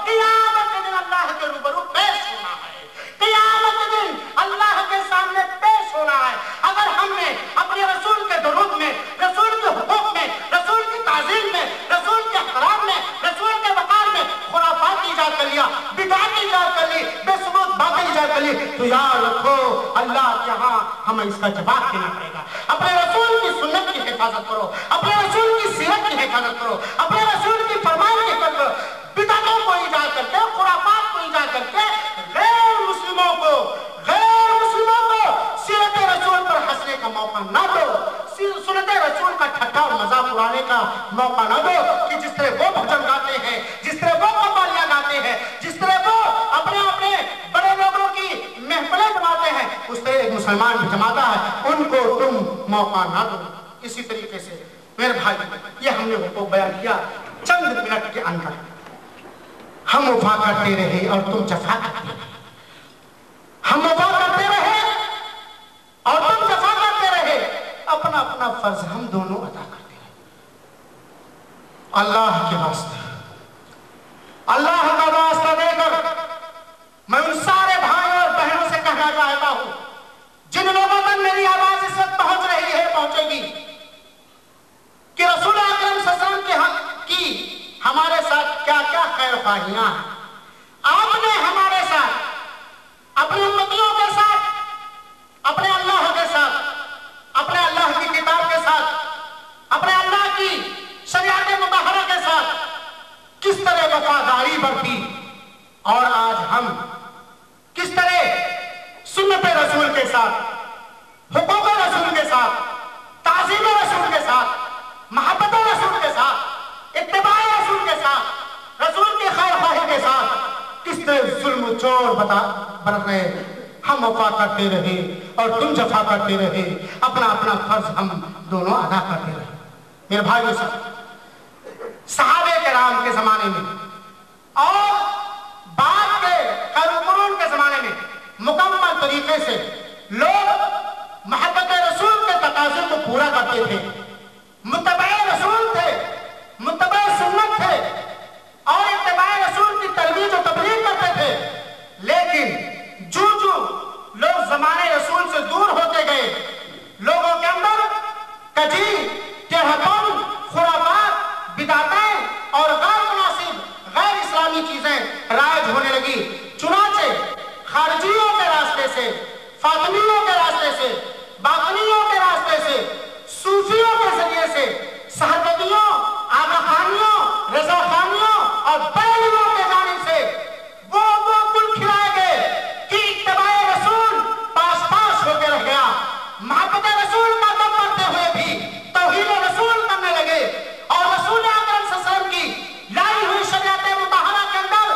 قیامت کے دن اللہ کے روبرو پیش ہونا ہے، قیامت کے دن اللہ کے سامنے پیش ہونا ہے۔ اگر ہم نے اپنے رسول کے درود میں، رسول کے حقوق میں، رسول کی تعظیم میں، رسول کے احترام میں، رسول کے وقار میں خرافات ایجاد کر لیا، بدعات ایجاد کر لی، بے ثبوت باتیں ایجاد جائے گلی تو یاد رکھو اللہ کے یہاں ہمیں اس کا جواب دینا پڑے گا. اپنے رسول کی سنت کی حفاظت کرو, اپنے رسول کی سیرت کی حفاظت کرو, اپنے رسول کی فرمان کی حفاظت کرو. بدعتوں کو ایجاد کرتے, خرافات کو ایجاد کرتے, غیر مسلموں کو سیرت رسول پر ہنسنے کا موقع نہ دو, سنت رسول کا ٹھٹا اور مذاق اڑانے کا موقع نہ دو کہ جس طرح وہ بھجن گاتے ہیں, جس طرح وہ قوالیاں گاتے ہیں, جس طرح وہ اپنے بڑے لوگوں کی محفلیں جماتے ہیں, اس طرح ایک مسلمان بھی جماتا ہے, ان کو تم موقع نہ دو. اسی طریقے سے میرے بھائی, یہ ہم نے حقوق بیان کیا چند منٹ کے اندر. ہم وفا کرتے رہے اور تم جفا کرتے رہے, ہم وفا کرتے رہے اور تم جفا کرتے رہے, اپنا اپنا فرض ہم دونوں ادا کرتے رہے. اللہ کے واسطے, اللہ کا واسطہ دے کر میں ان سارے بھائیوں اور بہنوں سے کہنا چاہتا ہوں جن لوگوں تک میری آواز اس وقت پہنچ رہی ہے, پہنچے گی, کہ رسول اکرم صلی اللہ علیہ وسلم کی ہمارے ساتھ کیا کیا خیر خواہیاں ہیں. آپ نے ہمارے ساتھ, اپنی امتیوں کے ساتھ, اپنے اللہ کے ساتھ, اپنے اللہ کی کتاب کے ساتھ, اپنے اللہ کی شریعت مطہرہ کے ساتھ کس طرح وفاداری برتی, اور آج ہم کس طرح سنت رسول کے ساتھ, حقوق رسول کے ساتھ, تعظیم رسول کے ساتھ, محبت رسول کے ساتھ, اتباع رسول کے ساتھ, رسول کی خیر خواہی کے ساتھ کس طرح ظلم و جور برت رہے. ہم وفا کرتے رہے اور تم جفا کرتے رہے, اپنا اپنا فرض ہم دونوں ادا کرتے رہے. میرے بھائیو صحابہ کرام کے زمانے میں اور بعد کے قرون کے زمانے میں مکمل طریقے سے لوگ محبت رسول کے تقاضے کو پورا کرتے تھے, متبع رسول تھے, متبع سنت تھے, اور اتباع رسول کی ترویج و تبلیغ کرتے تھے. لیکن جو لوگ زمانے رسول سے دور ہوتے گئے, لوگوں کے اندر کجی, ٹیڑھپن, خرافات, بدعتیں اور غیر مناسب, غیر اسلامی چیزیں رائج ہونے لگی. چنانچہ خارجیوں کے راستے سے, فاطمیوں کے راستے سے, باطنیوں کے راستے سے, صوفیوں کے ذریعے سے, سہرودیوں, آغا خانیوں, رضا خانیوں اور بیلوں کے جانب سے وہ گل کھلائے گئے کہ اتباع رسول پاس پاس ہو کے رہ گیا. محبت رسول کا دم کرتے ہوئے بھی توحید رسول کرنے لگے, اور رسول اکرم صلی اللہ علیہ وسلم کی لائی ہوئی شریعت مطہرہ کے اندر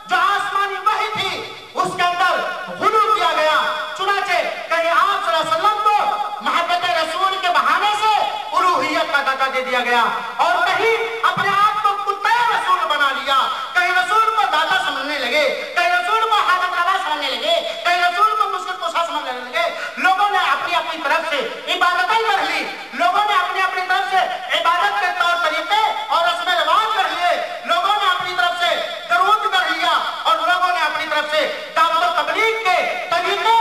جو آسمانی وحی تھی اس کے اندر غلو کیا گیا. چنانچہ کہیں آپ صلی اللہ علیہ وسلم کو محبت رسول کے بہانے سے الوہیت کا درجہ دے دیا گیا, اور کہیں اپنے آپ کو کتے رسول بنا لیا, کہیں رسول کو دادا سمجھنے لگے, کہیں رسول کو حاجت روا سمجھنے لگے, کہیں رسول کو مشکل کشا سمجھنے لگے. لوگوں نے اپنی اپنی طرف سے عبادتیں کر لی, لوگوں نے اپنی اپنی طرف سے عبادت کے طور طریقے اور رسم رواج کر لیے, لوگوں نے اپنی طرف سے درود کر لیا, اور لوگوں نے اپنی طرف سے دعوت و تبلیغ کے طریقے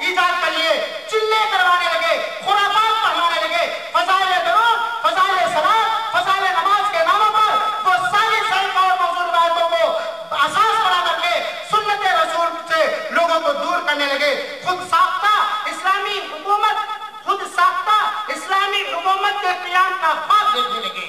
ایجاد کر لیے, چلے کروانے لگے, خرافات پڑھوانے لگے, فضائل درود, فضائل صلاۃ, فضائل نماز کے ناموں پر وہ ساری سائنس اور موضوع روایتوں کو اساس بنا کر کے سنت رسول سے لوگوں کو دور کرنے لگے. خود ساختہ اسلامی حکومت, خود ساختہ اسلامی حکومت کے قیام کا خواب دیکھنے لگے,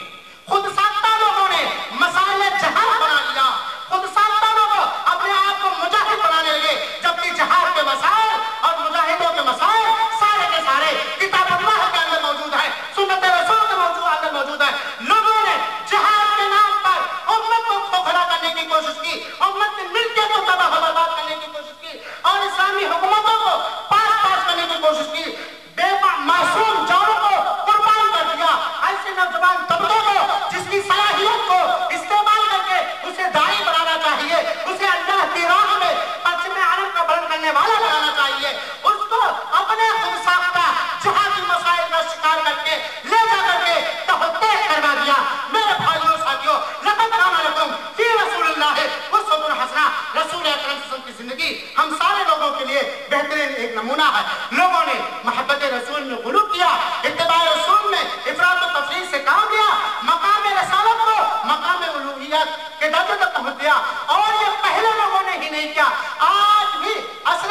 خود ساختہ لوگوں نے مسائل جہاد بنا لیا, خود ساختہ لوگ اپنے آپ کو مجاہد بنانے لگے, جبکہ جہاد کے مسائل اور مجاہدوں کے مسائل سارے کے سارے کتاب اللہ کے اندر موجود ہے, سنت رسول کے اندر موجود ہے. لوگوں نے جہاد کے نام پر امت کو کھوکھلا کرنے کی کوشش کی, امت کے ملکے کو تباہ و برباد کرنے کی کوشش کی, اور اسلامی حکومتوں کو پاس پاس کرنے کی کوشش کی. بے معصوم جانوں کو قربان کر دیا. ایسے نوجوان طبقے کو جس کی صلاحیت کو استعمال کر کے اسے داعی بنانا چاہیے, اسے اللہ کی راہ میں پرچم عالم کا بلند کرنے والا بنانا چاہیے, اس کو اپنے خود ساختہ جہادی مسائل کا شکار کر کے لے جا کر کے تحقیق کروا دیا. میرے بھائیوں ساتھیوں, لقد کان لکم فی رسول اللہ اسوۃ حسنہ, رسول اکرم صلی اللہ علیہ وسلم کی زندگی ہم سارے لوگوں کے لیے بہترین ایک نمونہ ہے. لوگوں نے محبت رسول میں غلو کیا, اتباع رسول میں افراط و تفریط سے کام لیا, مقام رسالت کو مقام الوہیت کے درجے تک پہنچ دیا, اور یہ پہلے لوگوں نے ہی نہیں کیا, آج بھی عصر